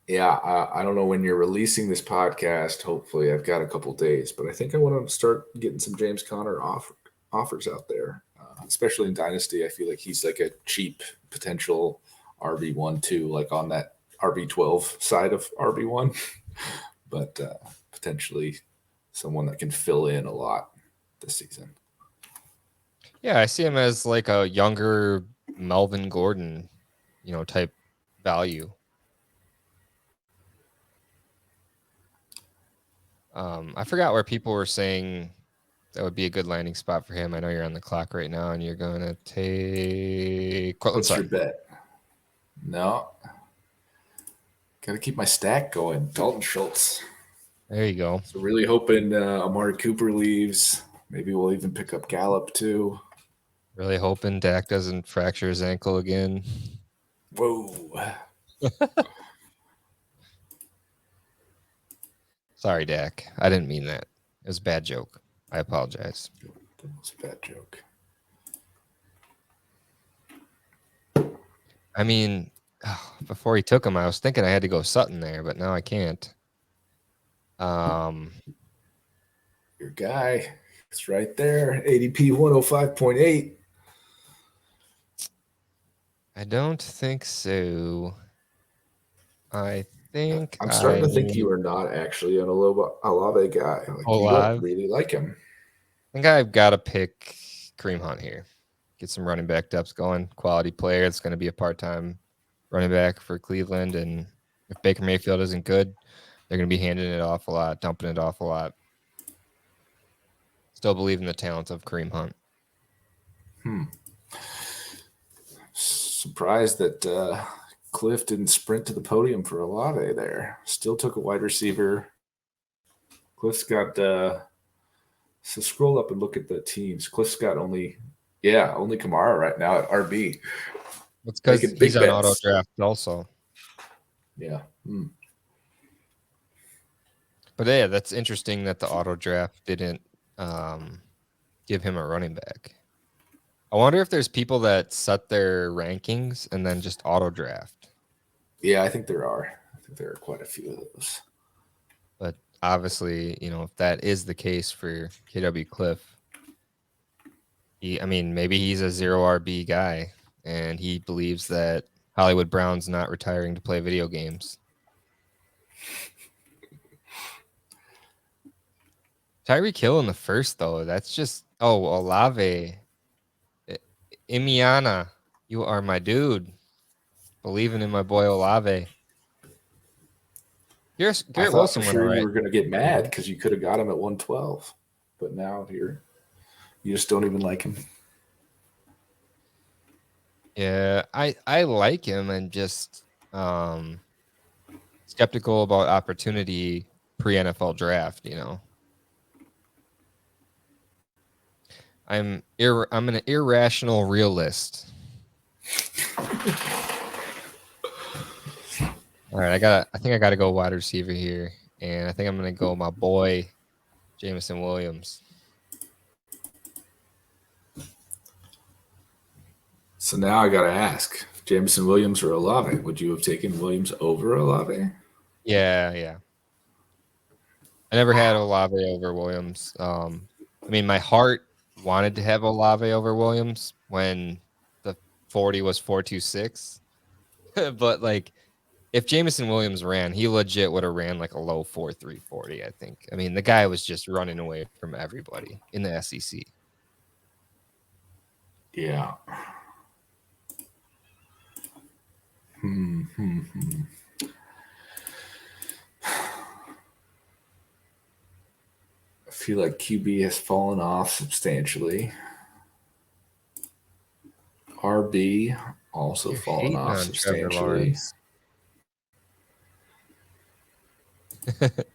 Yeah. I don't know when you're releasing this podcast. Hopefully, I've got a couple days, but I think I want to start getting some James Conner offers out there, especially in Dynasty. I feel like he's like a cheap potential RB1 too, like on that RB12 side of RB1, but potentially someone that can fill in a lot this season. Yeah, I see him as like a younger Melvin Gordon, type value. I forgot where people were saying that would be a good landing spot for him. I know you're on the clock right now, and you're going to take Cortland What's your Sutton. bet? No. Got to keep my stack going. Dalton Schultz. There you go. So really hoping Amari Cooper leaves. Maybe we'll even pick up Gallup too. Really hoping Dak doesn't fracture his ankle again. Whoa. Sorry, Dak. I didn't mean that. It was a bad joke. I apologize. That was a bad joke. I mean, before he took him, I was thinking I had to go Sutton there, but now I can't. Your guy. It's right there. ADP 105.8. I don't think so. I think I'm starting I to think you are not actually an Olave guy. Like you don't alive. really like him. I think I've got to pick Kareem Hunt here. Get some running back depths going. Quality player. It's going to be a part-time running back for Cleveland. And if Baker Mayfield isn't good, they're going to be handing it off a lot, dumping it off a lot. Still believe in the talent of Kareem Hunt. Surprised that Cliff didn't sprint to the podium for Olave there. Still took a wide receiver. Cliff's got so scroll up and look at the teams. Cliff's got only Kamara right now at RB. It's because Making he's big on auto bets. draft also. Yeah. But yeah, that's interesting that the auto draft didn't give him a running back. I wonder if there's people that set their rankings and then just auto draft. Yeah, I think there are. I think there are quite a few of those. But obviously, if that is the case for KW Cliff, maybe he's a 0 RB guy and he believes that Hollywood Brown's not retiring to play video games. Tyreek Hill in the first, though, that's just Olave. Imiana, you are my dude. Believing in my boy Olave. Garrett I thought Wilson for went all sure you right. were going to get mad because you could have got him at 112, but now you just don't even like him. Yeah, I like him and just skeptical about opportunity pre-NFL draft, I'm an irrational realist. All right, I think I got to go wide receiver here, and I think I'm going to go my boy Jameson Williams. So now I got to ask, Jameson Williams or Olave? Would you have taken Williams over Olave? Yeah. I never had Olave over Williams. My heart wanted to have Olave over Williams when the 40 was 4.26. But if Jameson Williams ran, he legit would have ran like a low 4.3 40, I think. The guy was just running away from everybody in the SEC. Yeah. I feel like QB has fallen off substantially. RB also You're fallen hating off on Trevor substantially. Lawrence.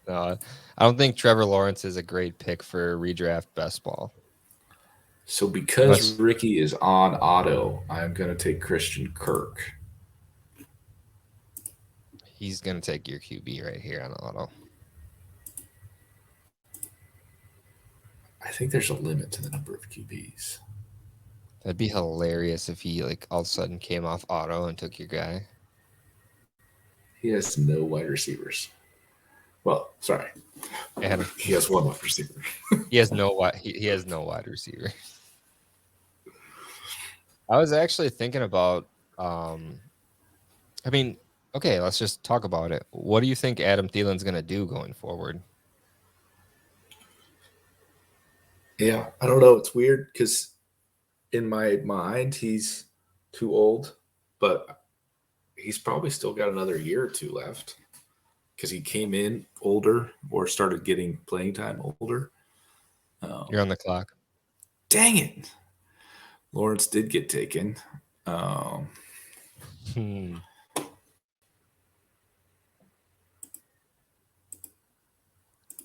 No, I don't think Trevor Lawrence is a great pick for redraft best ball. So because Ricky is on auto, I'm going to take Christian Kirk. He's going to take your QB right here on auto. I think there's a limit to the number of QBs. That'd be hilarious if he all of a sudden came off auto and took your guy. He has no wide receivers. Well, sorry. He has one wide receiver. He has no wide receiver. I was actually thinking about okay, let's just talk about it. What do you think Adam Thielen's going to do going forward? Yeah, I don't know. It's weird because in my mind, he's too old, but he's probably still got another year or two left. because he came in older or started getting playing time older. You're on the clock. Dang it. Lawrence did get taken. Hmm.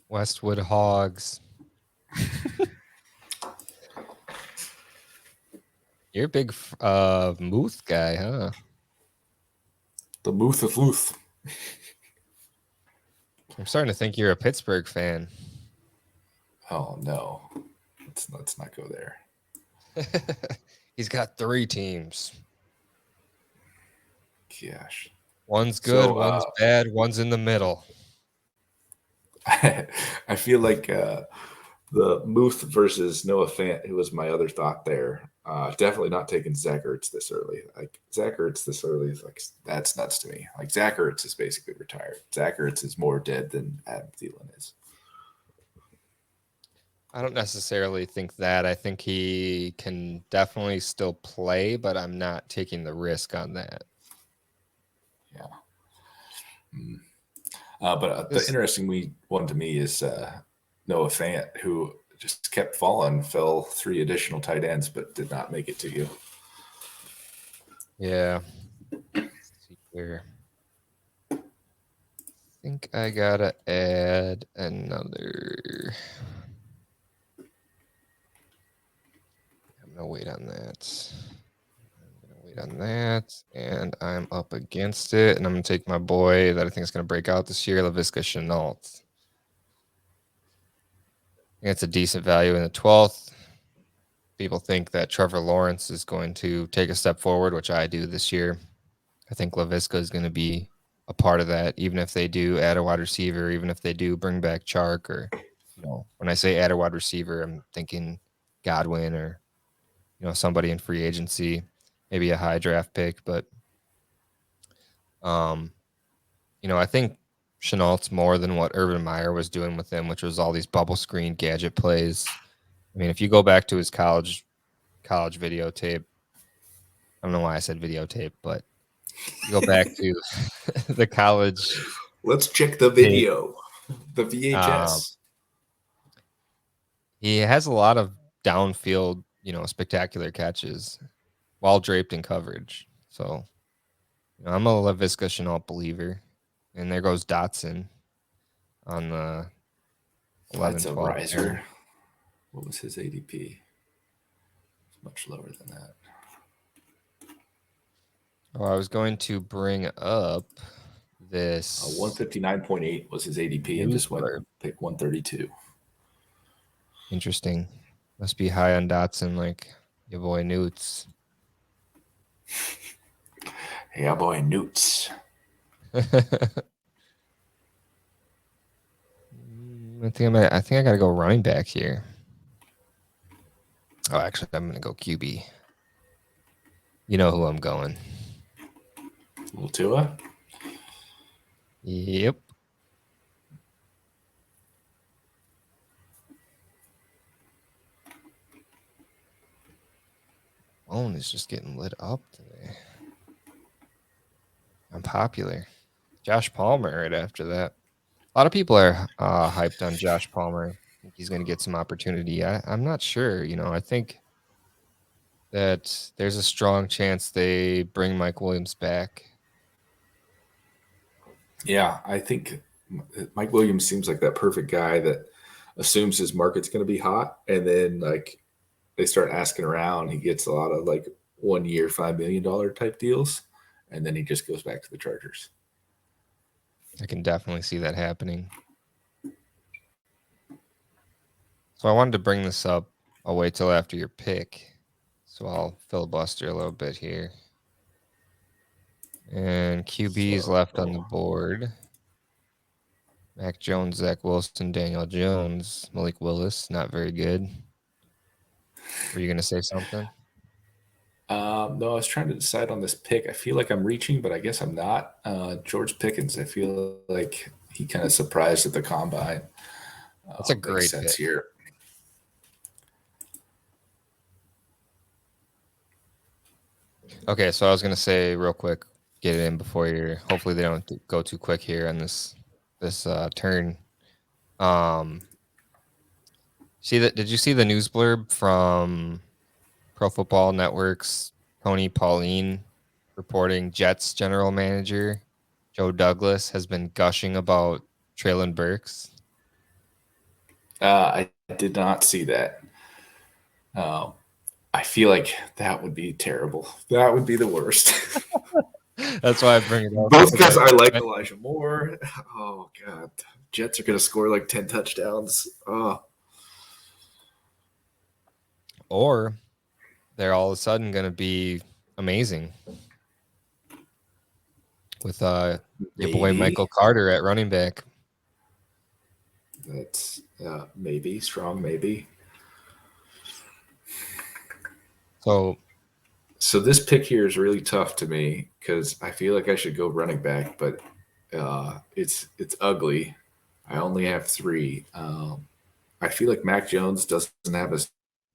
Westwood Hogs. You're a big Muth guy, huh? The Muth of Luth. I'm starting to think you're a Pittsburgh fan. Oh no. Let's not go there. He's got 3 teams. Gosh. One's good, So one's bad, one's in the middle. I feel like the Muth versus Noah Fant, who was my other thought there. Definitely not taking Zach Ertz this early. Like Zach Ertz this early is like that's nuts to me. Like Zach Ertz is basically retired. Zach Ertz is more dead than Adam Thielen is. I don't necessarily think that. I think he can definitely still play, but I'm not taking the risk on that. Yeah. But the interesting one to me is Noah Fant, who just kept falling, fell 3 additional tight ends, but did not make it to you. Yeah. Let's see here. I think I gotta add another. I'm gonna wait on that. And I'm up against it, and I'm gonna take my boy that I think is gonna break out this year, LaVisca Chenault. It's a decent value in the 12th. People think that Trevor Lawrence is going to take a step forward, which I do this year. I think LaVisca is going to be a part of that, even if they do add a wide receiver, even if they do bring back Chark, or when I say add a wide receiver, I'm thinking Godwin or somebody in free agency, maybe a high draft pick. But I think Chenault's more than what Urban Meyer was doing with him, which was all these bubble screen gadget plays. I mean, if you go back to his college videotape, I don't know why I said videotape, but you go back to the college. Let's check the video, the VHS. He has a lot of downfield, spectacular catches while draped in coverage. So I'm a LaVisca Chenault believer. And there goes Dotson on the 11, That's a 12 riser. there. What was his ADP? It's much lower than that. Oh, I was going to bring up this 159.8 was his ADP and just went pick 132. Interesting. Must be high on Dotson like your boy Newts. Yeah, boy, Newts. I think I gotta go running back here. Oh, actually, I'm gonna go QB. You know who I'm going. Little Tua? Yep. Phone is just getting lit up today. I'm popular. Josh Palmer right after that. A lot of people are hyped on Josh Palmer. I think he's going to get some opportunity. I'm not sure. I think that there's a strong chance they bring Mike Williams back. Yeah, I think Mike Williams seems like that perfect guy that assumes his market's going to be hot, and then like they start asking around. He gets a lot of like 1 year, $5 million type deals, and then he just goes back to the Chargers. I can definitely see that happening. So I wanted to bring this up. I'll wait till after your pick. So I'll filibuster a little bit here. And QB's left on the board. Mac Jones, Zach Wilson, Daniel Jones, Malik Willis, not very good. Were you going to say something? No, I was trying to decide on this pick. I feel like I'm reaching, but I guess I'm not. George Pickens, I feel like he kind of surprised at the combine. That's a great sense pick here. Okay, so I was going to say real quick, get it in before hopefully they don't go too quick here on this this turn. See that? Did you see the news blurb from Pro Football Network's Tony Pauline reporting Jets general manager Joe Douglas has been gushing about Traylon Burks? I did not see that. I feel like that would be terrible. That would be the worst. That's why I bring it up. Both because I like Elijah Moore. Oh God, Jets are going to score like 10 touchdowns. Oh. Or they're all of a sudden going to be amazing with your boy Michael Carter at running back. That's maybe strong, maybe. So this pick here is really tough to me because I feel like I should go running back, but it's ugly. I only have 3. I feel like Mac Jones doesn't have a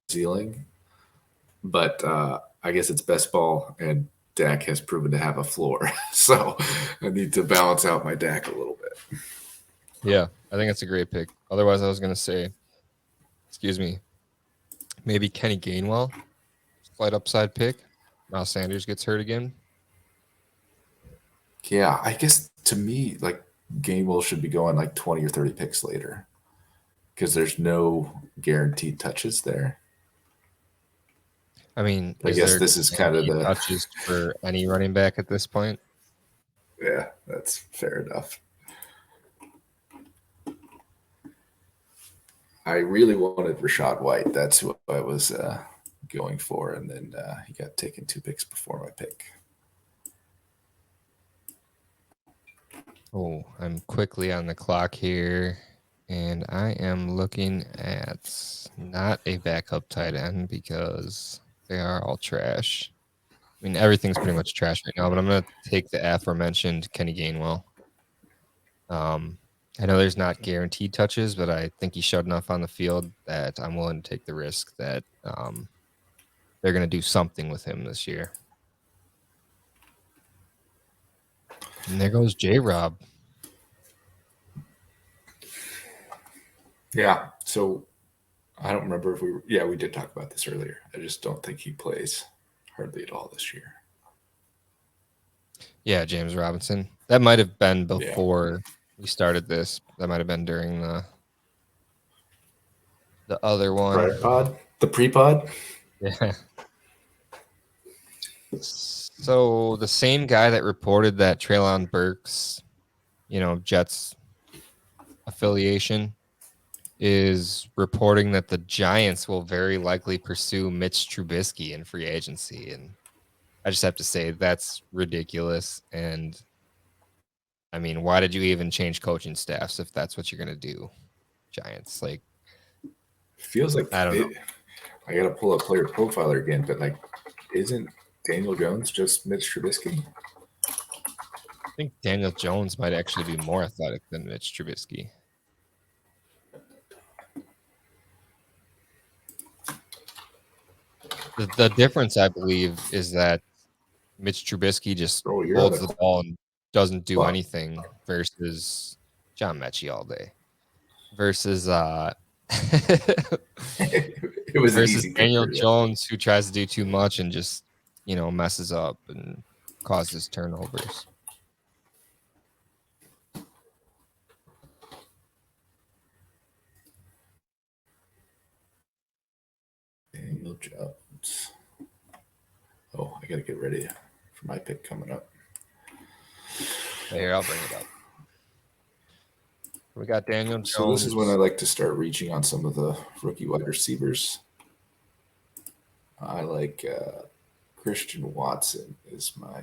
ceiling, but I guess it's best ball, and Dak has proven to have a floor. So I need to balance out my Dak a little bit. yeah, I think it's a great pick. Otherwise, I was going to say, excuse me, maybe Kenny Gainwell, slight upside pick. Miles Sanders gets hurt again. Yeah, I guess to me, like Gainwell should be going like 20 or 30 picks later because there's no guaranteed touches there. I mean, I guess this is kind of the touches for any running back at this point. Yeah, that's fair enough. I really wanted Rachaad White. That's who I was going for, and then he got taken 2 picks before my pick. Oh, I'm quickly on the clock here, and I am looking at not a backup tight end because they are all trash. I mean, everything's pretty much trash right now, but I'm going to take the aforementioned Kenny Gainwell. I know there's not guaranteed touches, but I think he showed enough on the field that I'm willing to take the risk that they're going to do something with him this year. And there goes J-Rob. Yeah, so I don't remember if we did talk about this earlier. I just don't think he plays hardly at all this year. Yeah, James Robinson. That might have been before we started this. That might have been during the other one. The pre-pod? Yeah. So the same guy that reported that Traylon Burks, Jets affiliation, is reporting that the Giants will very likely pursue Mitch Trubisky in free agency. And I just have to say that's ridiculous. And I mean, why did you even change coaching staffs if that's what you're going to do, Giants? Like, feels like I don't know. I got to pull up player profiler again, but like, isn't Daniel Jones just Mitch Trubisky? I think Daniel Jones might actually be more athletic than Mitch Trubisky. The difference, I believe, is that Mitch Trubisky just holds the ball and doesn't do anything versus John Mechie all day. Versus it was versus Daniel Jones, who tries to do too much and just messes up and causes turnovers. Daniel Jones. Oh, I gotta get ready for my pick coming up. Here, I'll bring it up. We got Daniel Jones. So this is when I like to start reaching on some of the rookie wide receivers. I like Christian Watson is my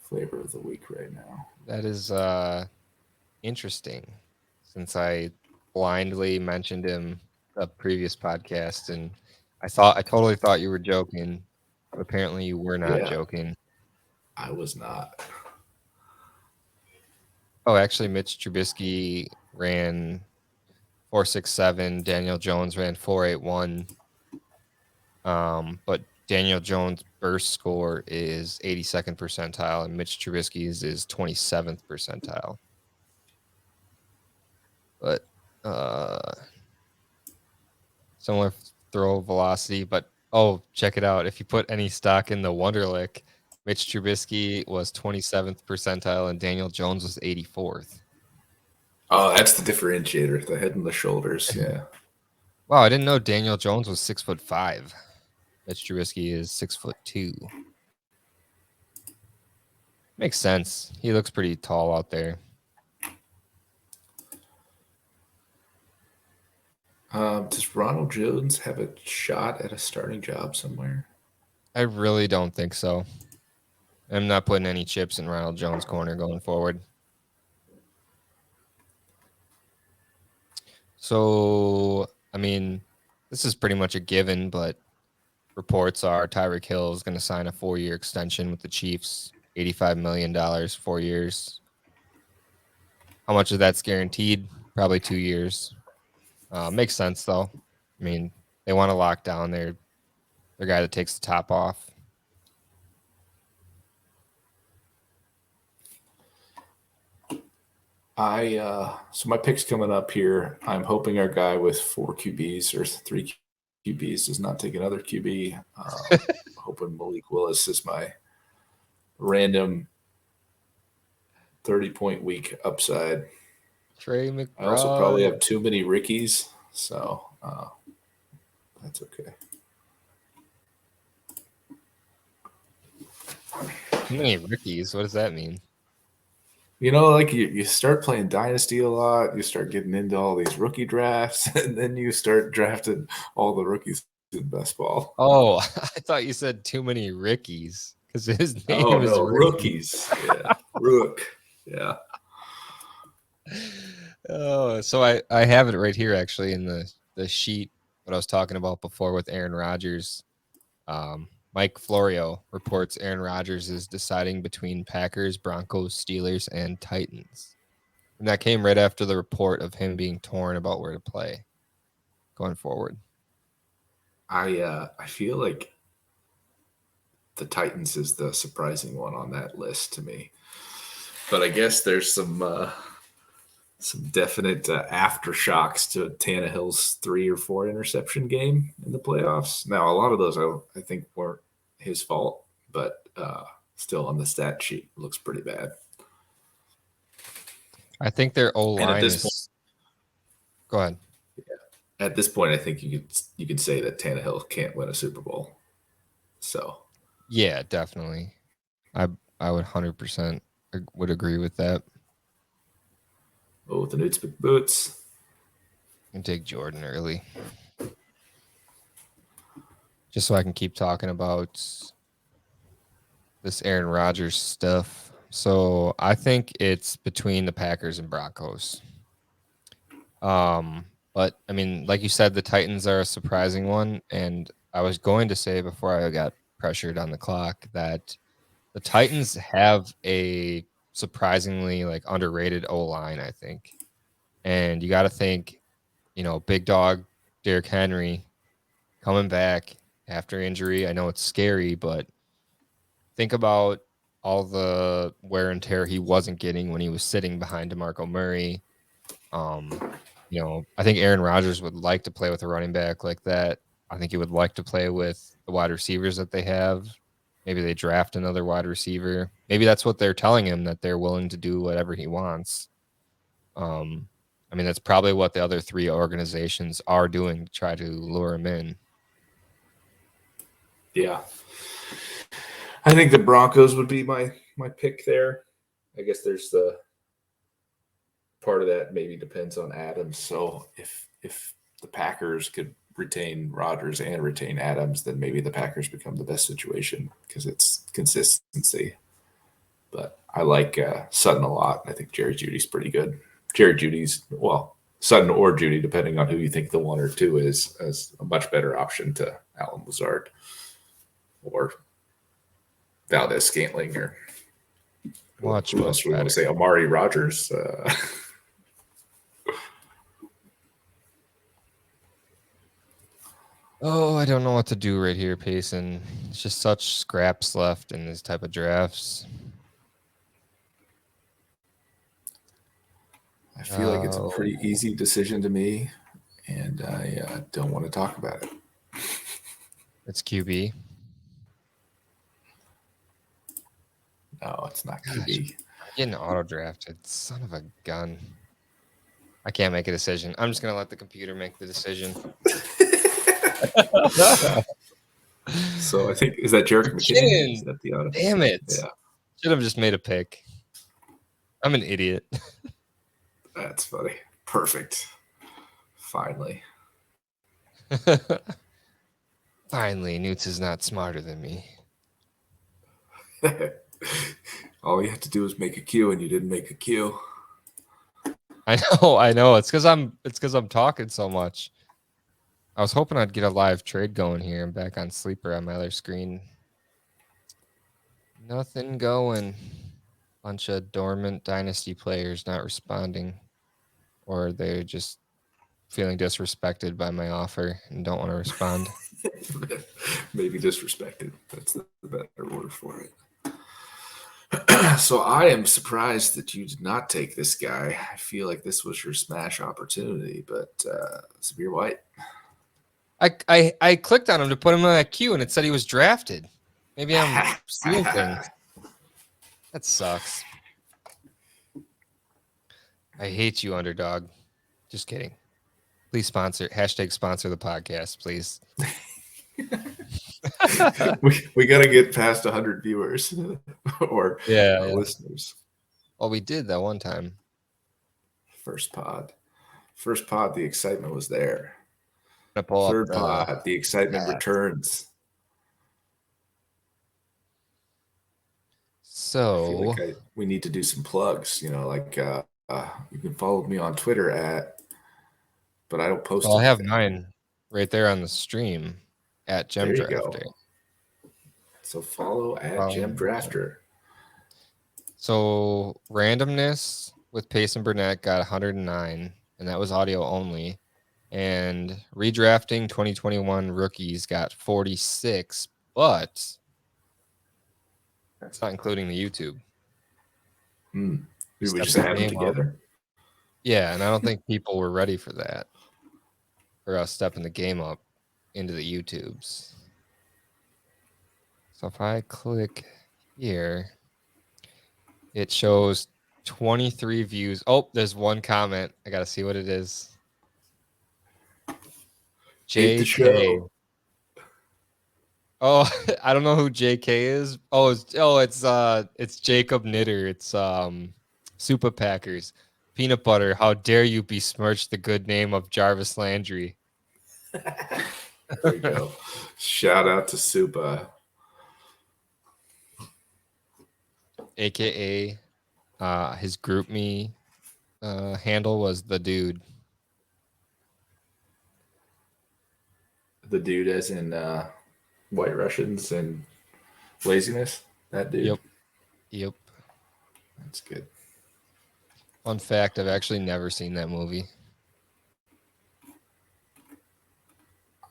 flavor of the week right now. That is interesting, since I blindly mentioned him the previous podcast, and I totally thought you were joking, but apparently you were not joking. I was not. Oh, actually, Mitch Trubisky ran 4.67. Daniel Jones ran 4.81. But Daniel Jones' burst score is 82nd percentile, and Mitch Trubisky's is 27th percentile. but similar throw velocity. But check it out. If you put any stock in the Wonderlic, Mitch Trubisky was 27th percentile and Daniel Jones was 84th. Oh, that's the differentiator, the head and the shoulders. Yeah. Wow, I didn't know Daniel Jones was 6'5". Mitch Trubisky is 6'2". Makes sense. He looks pretty tall out there. Does Ronald Jones have a shot at a starting job somewhere? I really don't think so. I'm not putting any chips in Ronald Jones' corner going forward. So, I mean, this is pretty much a given, but reports are Tyreek Hill is going to sign a 4-year extension with the Chiefs, $85 million, 4 years. How much of that's guaranteed? Probably 2 years. Makes sense, though. I mean, they want to lock down their guy that takes the top off. So my pick's coming up here. I'm hoping our guy with 4 QBs or 3 QBs does not take another QB. Hoping Malik Willis is my random 30-point week upside. Trey McBride. I also probably have too many Rickies, so that's okay. Too many rookies. What does that mean? You know, like you start playing Dynasty a lot, you start getting into all these rookie drafts, and then you start drafting all the rookies in best ball. Oh, I thought you said too many Rickies because his name Oh is no, Ricky. rookies. Yeah, Rook. Yeah. Oh, so I have it right here actually in the sheet what I was talking about before with Aaron Rodgers. Mike Florio reports Aaron Rodgers is deciding between Packers, Broncos, Steelers, and Titans. And that came right after the report of him being torn about where to play going forward. I feel like the Titans is the surprising one on that list to me. But I guess there's some definite aftershocks to Tannehill's 3 or 4 interception game in the playoffs. Now, a lot of those I think weren't his fault, but still on the stat sheet looks pretty bad. I think their O And at line this is. point, Go ahead. at this point, I think you could say that Tannehill can't win a Super Bowl. So Yeah, definitely. I would 100% would agree with that. oh, with the Newts big boots. And take Jordan early. Just so I can keep talking about this Aaron Rodgers stuff. So I think it's between the Packers and Broncos. But I mean, like you said, the Titans are a surprising one. And I was going to say before I got pressured on the clock that the Titans have a surprisingly like underrated O-line, I think. And you got to think, big dog Derrick Henry coming back after injury. I know it's scary, but think about all the wear and tear he wasn't getting when he was sitting behind DeMarco Murray. I think Aaron Rodgers would like to play with a running back like that. I think he would like to play with the wide receivers that they have. Maybe they draft another wide receiver. Maybe that's what they're telling him, that they're willing to do whatever he wants. I mean, that's probably what the other 3 organizations are doing to try to lure him in. Yeah. I think the Broncos would be my pick there. I guess there's the part of that maybe depends on Adams. So if the Packers could retain Rodgers and retain Adams, then maybe the Packers become the best situation because it's consistency. But I like Sutton a lot. I think Jerry Judy's pretty good. Jerry Judy's, well, Sutton or Judy, depending on who you think the 1 or 2 is, as a much better option to Alan Lazard or Valdez Scantling or Much who else do we want to say? Amari Rogers. Oh, I don't know what to do right here, Payson. It's just such scraps left in these type of drafts. I feel like it's a pretty easy decision to me, and I don't want to talk about it. It's QB. No, it's not Gosh, QB. I'm getting auto drafted. Son of a gun. I can't make a decision. I'm just gonna let the computer make the decision. So I think, is that Jerick McKinnon? Is that the auto? Damn it. Yeah. Should have just made a pick. I'm an idiot. That's funny. Perfect. Finally. Finally, Newts is not smarter than me. All you have to do is make a Q, and you didn't make a Q. I know. It's because I'm talking so much. I was hoping I'd get a live trade going here. I'm back on Sleeper on my other screen. Nothing going. Bunch of dormant dynasty players not responding, or they're just feeling disrespected by my offer and don't want to respond. Maybe disrespected. That's the better word for it. So I am surprised that you did not take this guy. I feel like this was your smash opportunity, but Sabir White. I clicked on him to put him on that queue, and it said he was drafted. Maybe I'm seeing things. That sucks. I hate you, underdog. Just kidding. Please sponsor the podcast, please. we got to get past 100 viewers or listeners. Well, we did that one time. First pod, the excitement was there. Third pod, the excitement returns. So I feel like we need to do some plugs. You know, like you can follow me on Twitter but I don't post. Well, I have mine right there on the stream at Gem There you Drafter. go. So follow at Gem Drafter. So randomness with Payson Burnett got 109, and that was audio only. And redrafting 2021 rookies got 46, but that's not including the YouTube. We just add them together. Yeah, and I don't think people were ready for that. For us stepping the game up into the YouTubes. So if I click here, it shows 23 views. Oh, there's one comment. I got to see what it is. JK. Oh, I don't know who JK is. It's Jacob Knitter. It's Super Packers. Peanut butter. How dare you besmirch the good name of Jarvis Landry? There we go. Shout out to Supa. AKA his group me handle was the dude. The dude as in White Russians and laziness? That dude? Yep. That's good. Fun fact, I've actually never seen that movie.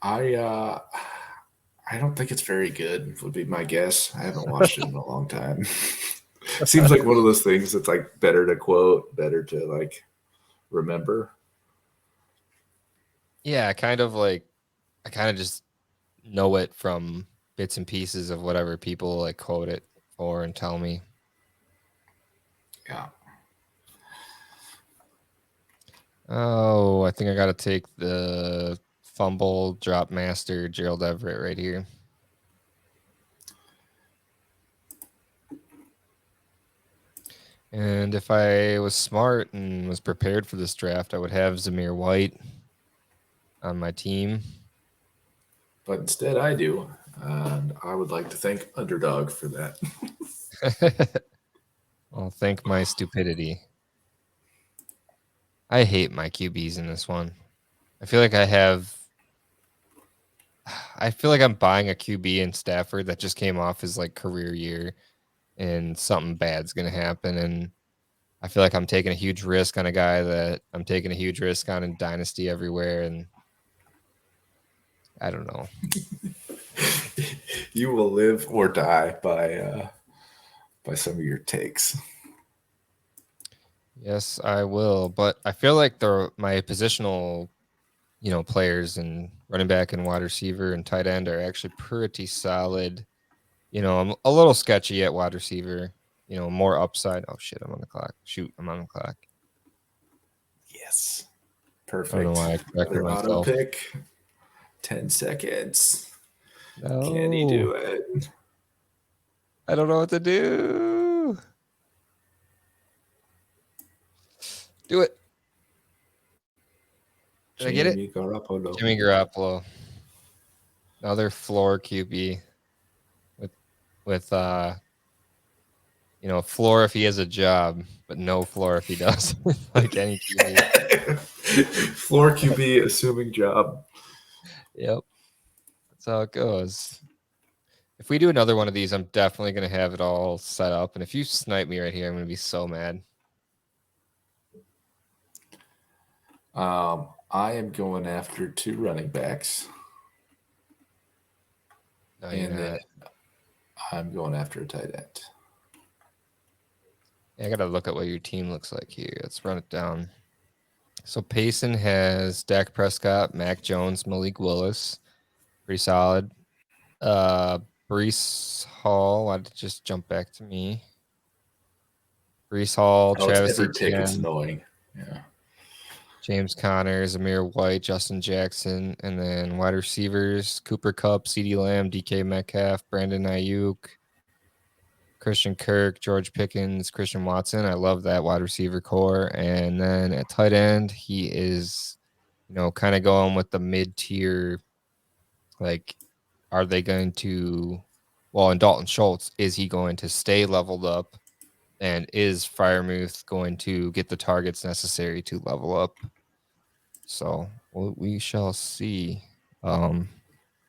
I don't think it's very good, would be my guess. I haven't watched it in a long time. It seems like one of those things that's like better to quote, better to like remember. Yeah, I kind of just know it from bits and pieces of whatever people like quote it for and tell me. Yeah. Oh, I think I got to take the fumble drop master Gerald Everett right here. And if I was smart and was prepared for this draft, I would have Zamir White on my team. But instead I do. And I would like to thank Underdog for that. I'll thank my stupidity. I hate my QBs in this one. I feel like I'm buying a QB in Stafford that just came off his like career year and something bad's going to happen. And I feel like I'm taking a huge risk on a guy that I'm taking a huge risk on in Dynasty everywhere. And I don't know. You will live or die by some of your takes. Yes, I will. But I feel like my positional, players and running back and wide receiver and tight end are actually pretty solid. I'm a little sketchy at wide receiver. More upside. Oh shit, I'm on the clock. Shoot, I'm on the clock. Yes. I don't know Perfect. why I corrected Another auto myself. pick. 10 seconds. Can he No, do it? I don't know what to do. Do it. Did I get it? Jimmy Garoppolo. Jimmy Garoppolo. Another floor QB with floor if he has a job, but no floor if he does. Like any QB. Floor QB assuming job. Yep. That's how it goes. If we do another one of these, I'm definitely gonna have it all set up. And if you snipe me right here, I'm gonna be so mad. I am going after 2 running backs. No, and then I'm going after a tight end. I gotta look at what your team looks like here. Let's run it down. So Payson has Dak Prescott, Mac Jones, Malik Willis. Pretty solid. Brees Hall. Why did it just jump back to me? Brees Hall, Oh, it's Travis every pick. It's Etienne, annoying. Yeah. James Conner, Amir White, Justin Jackson, and then wide receivers: Cooper Kupp, CeeDee Lamb, DK Metcalf, Brandon Ayuk, Christian Kirk, George Pickens, Christian Watson. I love that wide receiver core. And then at tight end, he is, kind of going with the mid-tier. Like, are they going to? Well, in Dalton Schultz, is he going to stay leveled up? And is Freiermuth going to get the targets necessary to level up? So we shall see. You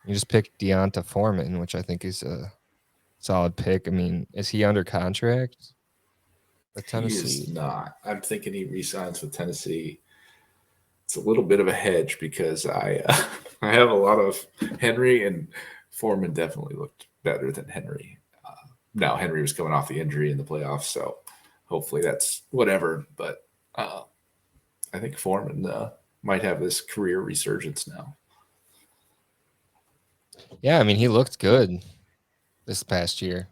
just picked Deonta Foreman, which I think is a solid pick. I mean, is he under contract with He is Tennessee? not. I'm thinking he resigns with Tennessee. It's a little bit of a hedge because I I have a lot of Henry, and Foreman definitely looked better than Henry. Now Henry was coming off the injury in the playoffs, so hopefully that's whatever. But I think Foreman might have this career resurgence now. Yeah, I mean, he looked good this past year.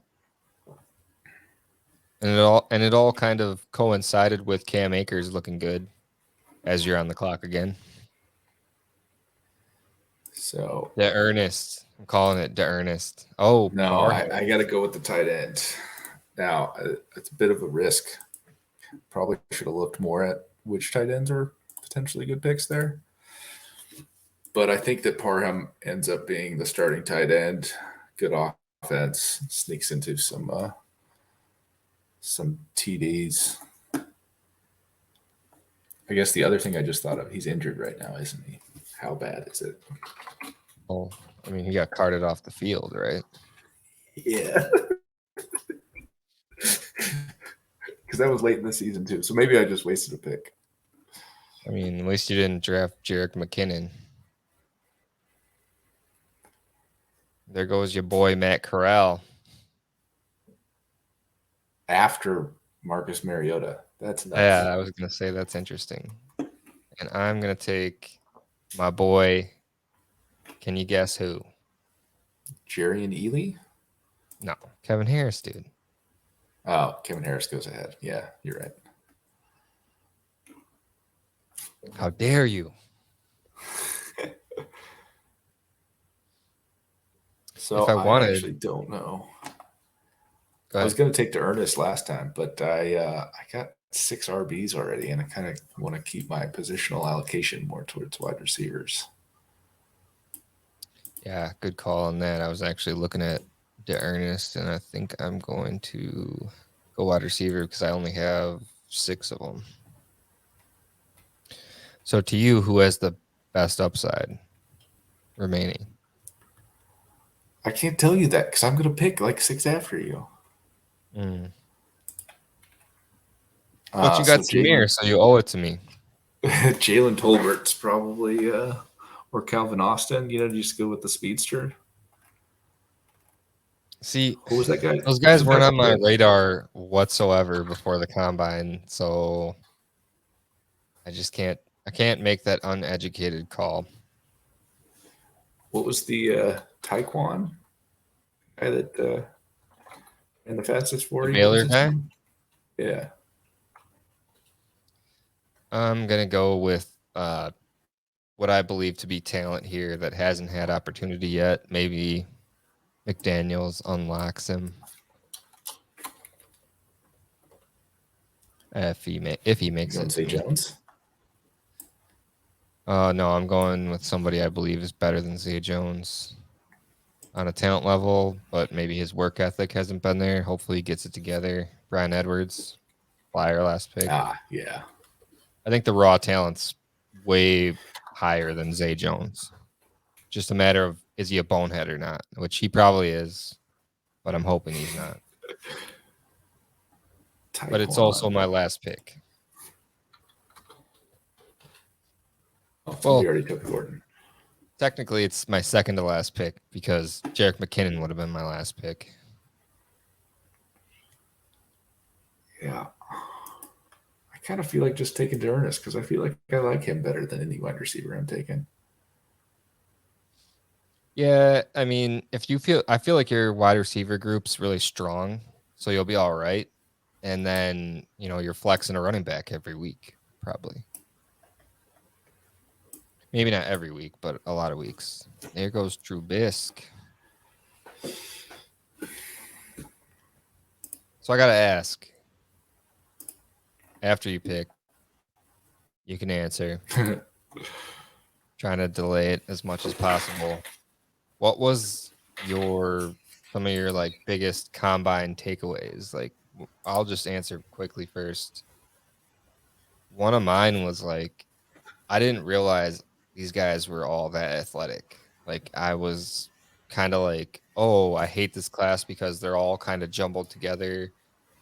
And it all kind of coincided with Cam Akers looking good as you're on the clock again. So The Ernest. I'm calling it the Ernest. Oh, no, Parham. I got to go with the tight end. Now it's a bit of a risk. Probably should have looked more at which tight ends are potentially good picks there. But I think that Parham ends up being the starting tight end. Good offense, sneaks into some TDs. I guess the other thing I just thought of, he's injured right now, isn't he? How bad is it? Oh, I mean, he got carted off the field, right? Yeah. Because that was late in the season too. So maybe I just wasted a pick. I mean, at least you didn't draft Jerick McKinnon. There goes your boy Matt Corral. After Marcus Mariota. That's nuts. Yeah, I was gonna say that's interesting. And I'm gonna take my boy. Can you guess who? Jerry and Ely? No, Kevin Harris, dude. Oh, Kevin Harris goes ahead. Yeah, you're right. How dare you? So If I wanted, actually don't know. go I was ahead. going to take the Ernest last time, but I got 6 RBs already, and I kind of want to keep my positional allocation more towards wide receivers. Yeah, good call on that. I was actually looking at the Ernest, and I think I'm going to go wide receiver because I only have 6 of them. So to you, who has the best upside remaining? I can't tell you that because I'm going to pick like 6 after you. But you got Samir, so you owe it to me. Jalen Tolbert's probably, or Calvin Austin. Just go with the speedster. See, Who was that guy? those guys weren't on my radar whatsoever before the combine. So I just can't. I can't make that uneducated call. What was the Taekwon guy that ran the fastest The 40? What was Baylor his guy. name? Yeah. I'm gonna go with what I believe to be talent here that hasn't had opportunity yet. Maybe McDaniels unlocks him if he You makes going it to to say me. Jones? No, I'm going with somebody I believe is better than Zay Jones on a talent level, but maybe his work ethic hasn't been there. Hopefully, he gets it together. Brian Edwards, flyer last pick. Ah, yeah. I think the raw talent's way higher than Zay Jones. Just a matter of is he a bonehead or not, which he probably is, but I'm hoping he's not. But it's also Taekwon. my last pick. Oh, we Well, already took Gordon. technically, it's my second to last pick because Jerick McKinnon would have been my last pick. Yeah. I kind of feel like just taking Dearness because I feel like I like him better than any wide receiver I'm taking. Yeah, I mean, I feel like your wide receiver group's really strong, so you'll be all right. And then, you're flexing a running back every week, probably. Maybe not every week, but a lot of weeks. There goes Trubisky. So I got to ask, after you pick, you can answer. Trying to delay it as much as possible. What was some of your like biggest combine takeaways? Like I'll just answer quickly first. One of mine was like I didn't realize these guys were all that athletic. Like I was kind of like, "Oh, I hate this class because they're all kind of jumbled together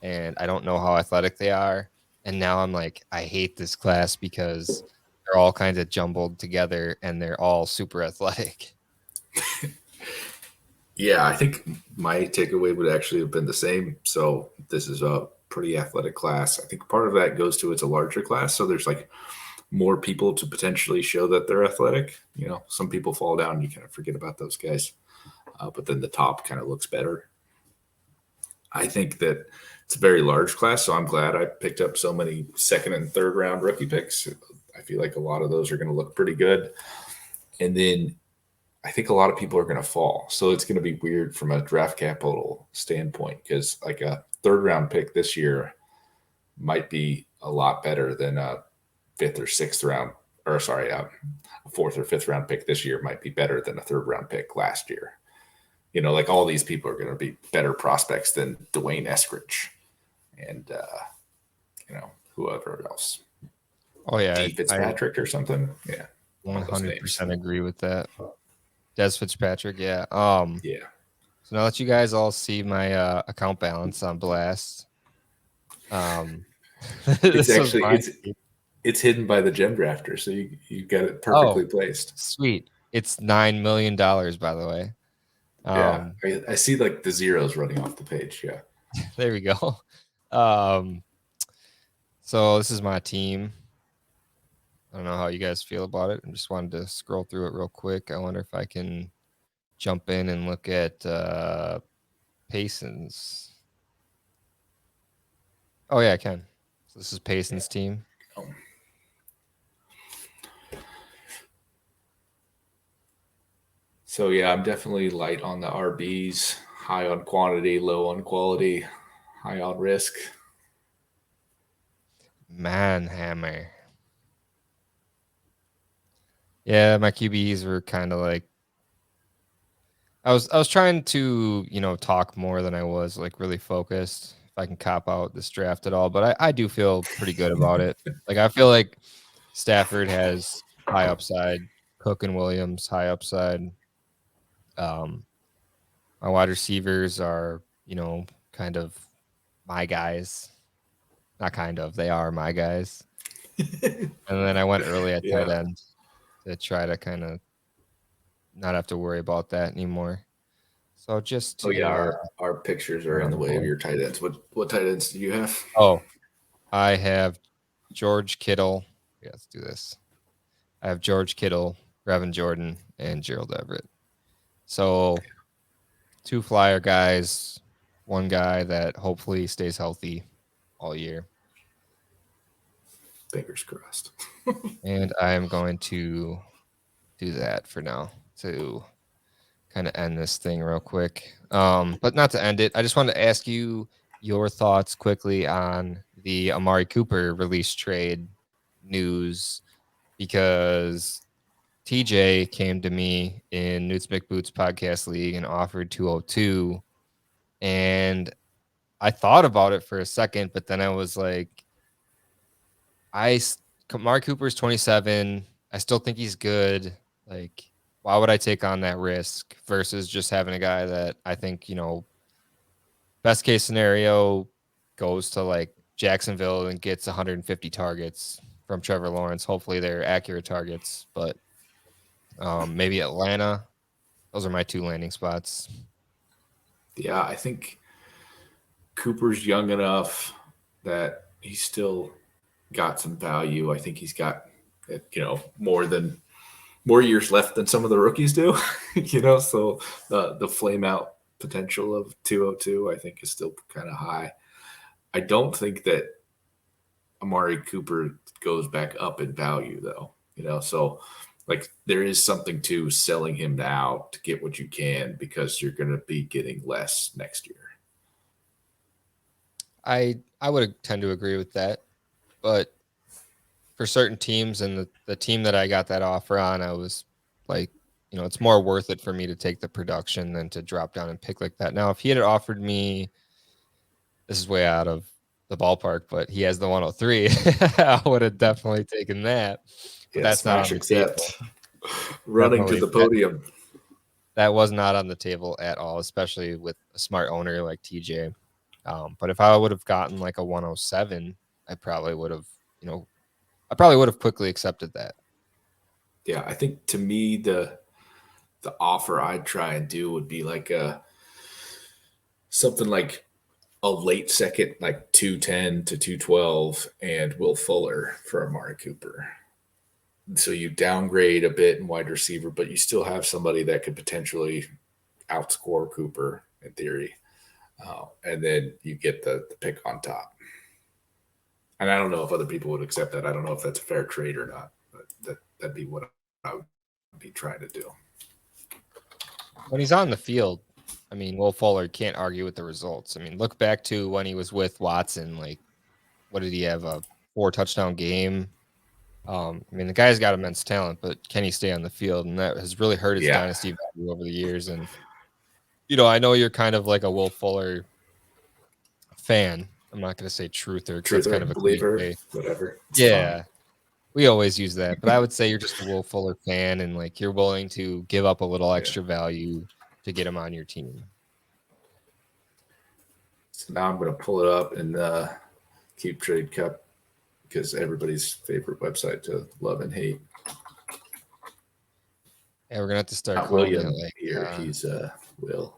and I don't know how athletic they are." And now I'm like, "I hate this class because they're all kind of jumbled together and they're all super athletic." Yeah, I think my takeaway would actually have been the same. So this is a pretty athletic class. I think part of that goes to it's a larger class, so there's like more people to potentially show that they're athletic. You know, some people fall down, and you kind of forget about those guys, but then the top kind of looks better. I think that it's a very large class, so I'm glad I picked up so many second and third round rookie picks. I feel like a lot of those are going to look pretty good, and then I think a lot of people are going to fall. So it's going to be weird from a draft capital standpoint because like a third round pick this year might be a lot better than a fifth or sixth round, or sorry, a fourth or fifth round pick this year might be better than a third round pick last year. You know, like all these people are going to be better prospects than Dwayne Eskridge and, whoever else. Oh yeah, D. I Fitzpatrick or something. Yeah. One of those names. 100% agree with that. Des Fitzpatrick, yeah. Yeah. So now that you guys all see my account balance on Blast, um, It's this was actually, my it's hidden by the gem drafter. So you got it oh perfectly placed. sweet. It's $9 million, by the way. Yeah. Um, I see like the zeros running off the page. Yeah. there we go. Um, so this is my team. I don't know how you guys feel about it. I just wanted to scroll through it real quick. I wonder if I can jump in and look at Payson's. Oh yeah, I can. So this is Payson's team. Oh. So yeah, I'm definitely light on the RBs, high on quantity, low on quality, high on risk. Manhammer. Yeah, my QBs were kind of like I was trying to, talk more than I was like really focused. If I can cop out this draft at all, but I do feel pretty good about it. Like I feel like Stafford has high upside, Cook and Williams high upside. Um, my wide receivers are, kind of my guys. Not kind of, they are my guys. And then I went early at tight Yeah. end to try to kind of not have to worry about that anymore. So just Oh yeah, to our pictures are in the way of rumble. your tight ends. What tight ends do you have? Oh, I have George Kittle, Yeah, let's do this. I have George Kittle, Brevin Jordan, and Gerald Everett. So 2 flyer guys, 1 guy that hopefully stays healthy all year. Fingers crossed. And I am going to do that for now to kind of end this thing real quick. But not to end it, I just wanted to ask you your thoughts quickly on the Amari Cooper release trade news, because TJ came to me in Newts McBoots podcast league and offered 202, and I thought about it for a second, but then I was like, Amari Cooper's 27. I still think he's good. Like, why would I take on that risk versus just having a guy that I think, best case scenario goes to like Jacksonville and gets 150 targets from Trevor Lawrence. Hopefully they're accurate targets, but maybe Atlanta. Those are my 2 landing spots. Yeah, I think Cooper's young enough that he's still got some value. I think he's got, more years left than some of the rookies do, so the flame out potential of 202, I think, is still kind of high. I don't think that Amari Cooper goes back up in value though, so like there is something to selling him now to get what you can, because you're going to be getting less next year. I would tend to agree with that, but for certain teams and the team that I got that offer on, I was like, it's more worth it for me to take the production than to drop down and pick like that. Now, if he had offered me, this is way out of the ballpark, but he has the 103, I would have definitely taken that. But Yeah, that's not on smash the accept. table. Running Definitely. to the podium. That was not on the table at all, especially with a smart owner like TJ. But if I would have gotten like a 107, I probably would have, quickly accepted that. Yeah, I think to me the offer I'd try and do would be like something like a late second, like 210 to 212, and Will Fuller for Amari Cooper. So you downgrade a bit in wide receiver, but you still have somebody that could potentially outscore Cooper in theory. And then you get the pick on top. And I don't know if other people would accept that. I don't know if that's a fair trade or not, but that'd be what I would be trying to do. When he's on the field, I mean, Will Fuller can't argue with the results. I mean, look back to when he was with Watson. Like, what did he have, a 4-touchdown game? I mean, the guy's got immense talent, but can he stay on the field? And that has really hurt his dynasty value over the years. And, I know you're kind of like a Will Fuller fan. I'm not going to say truther because that's kind of a believer, cliche. whatever. Yeah. We always use that, but I would say you're just a Will Fuller fan, and like you're willing to give up a little extra value to get him on your team. So now I'm going to pull it up and keep Trade Cup, because everybody's favorite website to love and hate. Yeah, we're gonna have to start Not calling William it like here. He's Will.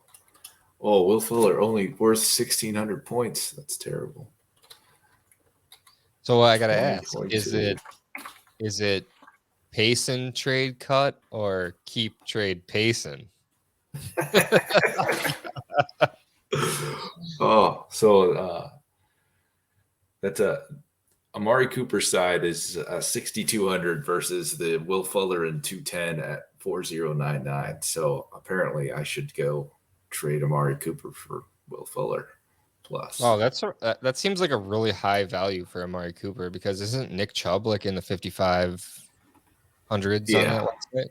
Oh, Will Fuller only worth 1,600 points. That's terrible. So I gotta ask: is it Payson trade cut or keep trade Payson? So that's Amari Cooper's side is 6,200 versus the Will Fuller and 210 at 4,099. So apparently I should go trade Amari Cooper for Will Fuller plus. Oh, that seems like a really high value for Amari Cooper, because isn't Nick Chubb like in the 5,500s on that website?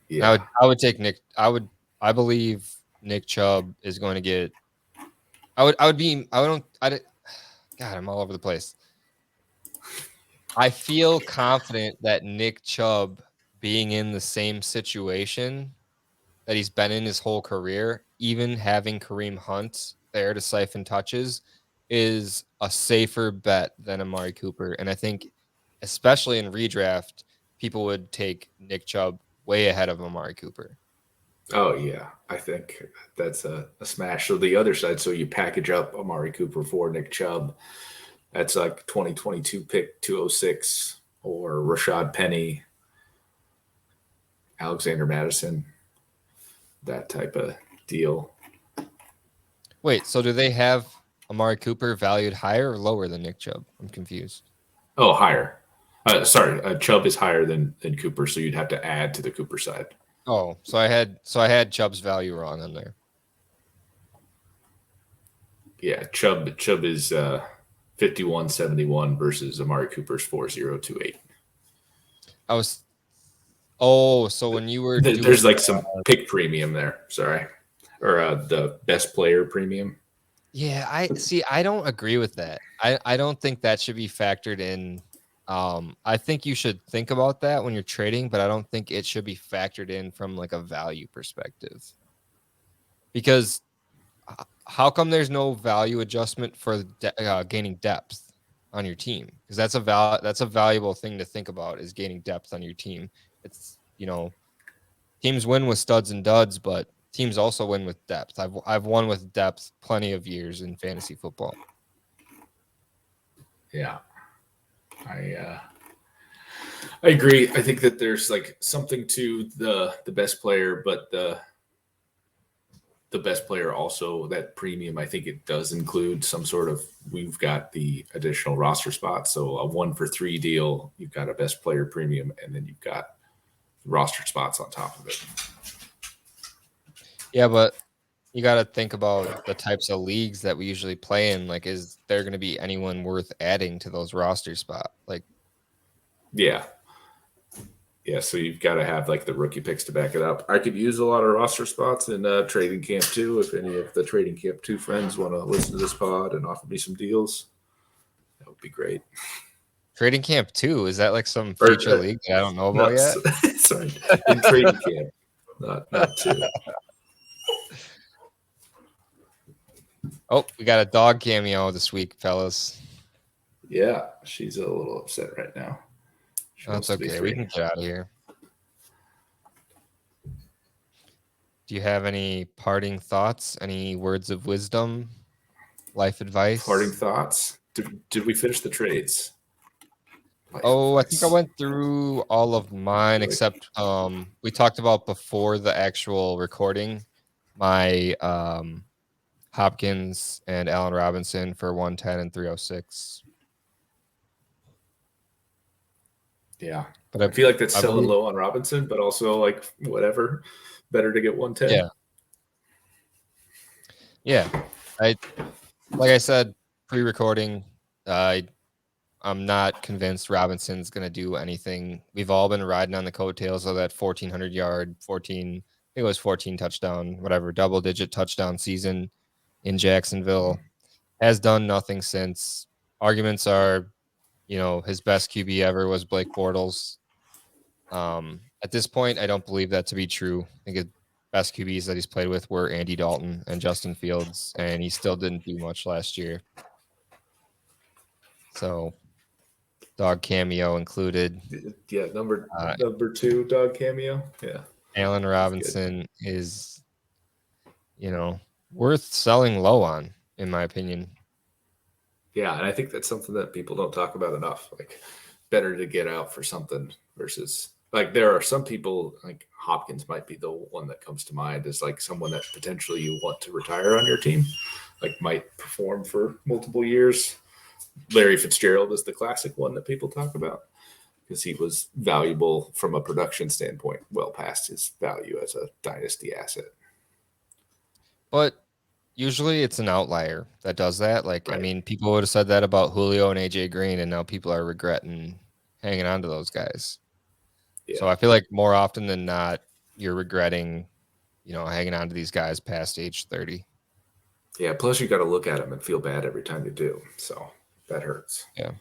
Yeah. I would take Nick. I believe Nick Chubb is going to get. God, I'm all over the place. I feel confident that Nick Chubb being in the same situation that he's been in his whole career, even having Kareem Hunt there to siphon touches, is a safer bet than Amari Cooper. And I think, especially in redraft, people would take Nick Chubb way ahead of Amari Cooper. Oh, yeah. I think that's a smash. So the other side, so you package up Amari Cooper for Nick Chubb. That's like 2022 pick 206 or Rashad Penny, Alexander Madison, that type of deal. Wait, so do they have Amari Cooper valued higher or lower than Nick Chubb? I'm confused. Oh, higher. Sorry, Chubb is higher than Cooper, so you'd have to add to the Cooper side. Oh, so I had Chubb's value wrong on there. Yeah, Chubb is 5171 versus Amari Cooper's 4028. So when you were There's like some pick premium there. Sorry, or the best player premium. Yeah, I don't agree with that. I don't think that should be factored in. I think you should think about that when you're trading, but I don't think it should be factored in from like a value perspective. Because how come there's no value adjustment for gaining depth on your team? Because that's a valuable thing to think about, is gaining depth on your team. It's, teams win with studs and duds, but teams also win with depth. I've won with depth plenty of years in fantasy football. Yeah, I agree. I think that there's like something to the best player, but the best player also, that premium, I think it does include some sort of, we've got the additional roster spots. So a 1-for-3 deal, you've got a best player premium, and then you've got roster spots on top of it. Yeah, but you got to think about the types of leagues that we usually play in. Like, is there going to be anyone worth adding to those roster spot? Like, yeah. So you've got to have like the rookie picks to back it up. I could use a lot of roster spots in Trading Camp 2. If any of the Trading Camp 2 friends want to listen to this pod and offer me some deals, that would be great. Trading Camp 2, is that like some future league that I don't know about yet? Sorry, in Trading Camp, not 2. Oh, we got a dog cameo this week, fellas. Yeah, she's a little upset right now. That's okay. We can get out of here. Do you have any parting thoughts? Any words of wisdom? Life advice? Parting thoughts? Did we finish the trades? I think I went through all of mine except we talked about before the actual recording my Hopkins and Allen Robinson for 110 and 306. Yeah, but I feel like that's selling low on Robinson, but also like whatever, better to get 110. Yeah. Like I said pre-recording, I'm not convinced Robinson's going to do anything. We've all been riding on the coattails of that 1,400 yard, 14 touchdown, whatever, double-digit touchdown season in Jacksonville. Has done nothing since. Arguments are, his best QB ever was Blake Bortles. At this point, I don't believe that to be true. I think his best QBs that he's played with were Andy Dalton and Justin Fields, and he still didn't do much last year. So, dog cameo included. Yeah, number 2 dog cameo. Yeah, Allen Robinson is, worth selling low on, in my opinion. Yeah, and I think that's something that people don't talk about enough. Like, better to get out for something versus, like, there are some people, like Hopkins might be the one that comes to mind as like someone that potentially you want to retire on your team, like might perform for multiple years. Larry Fitzgerald is the classic one that people talk about because he was valuable from a production standpoint, well past his value as a dynasty asset. But usually it's an outlier that does that. Like, right. I mean, people would have said that about Julio and AJ Green, and now people are regretting hanging on to those guys. Yeah. So I feel like more often than not, you're regretting, hanging on to these guys past age 30. Yeah. Plus, you got to look at them and feel bad every time you do. So that hurts. Yeah.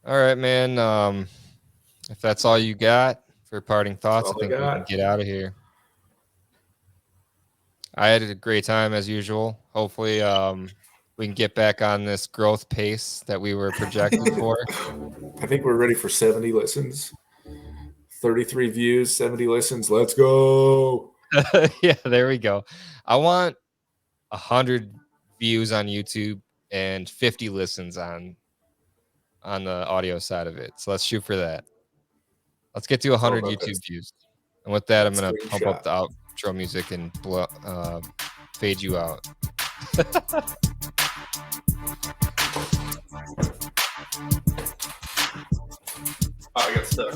All right, man. If that's all you got for parting thoughts, I think we can get out of here. I had a great time as usual. Hopefully, we can get back on this growth pace that we were projected for. I think we're ready for 70 listens. 33 views, 70 listens. Let's go. Yeah, there we go. I want 100 views on YouTube and 50 listens on on the audio side of it. So let's shoot for that. Let's get to 100 about YouTube that- views. And with that, I'm that going to pump up screenshot. the outro music and fade you out. Oh, I got stuck.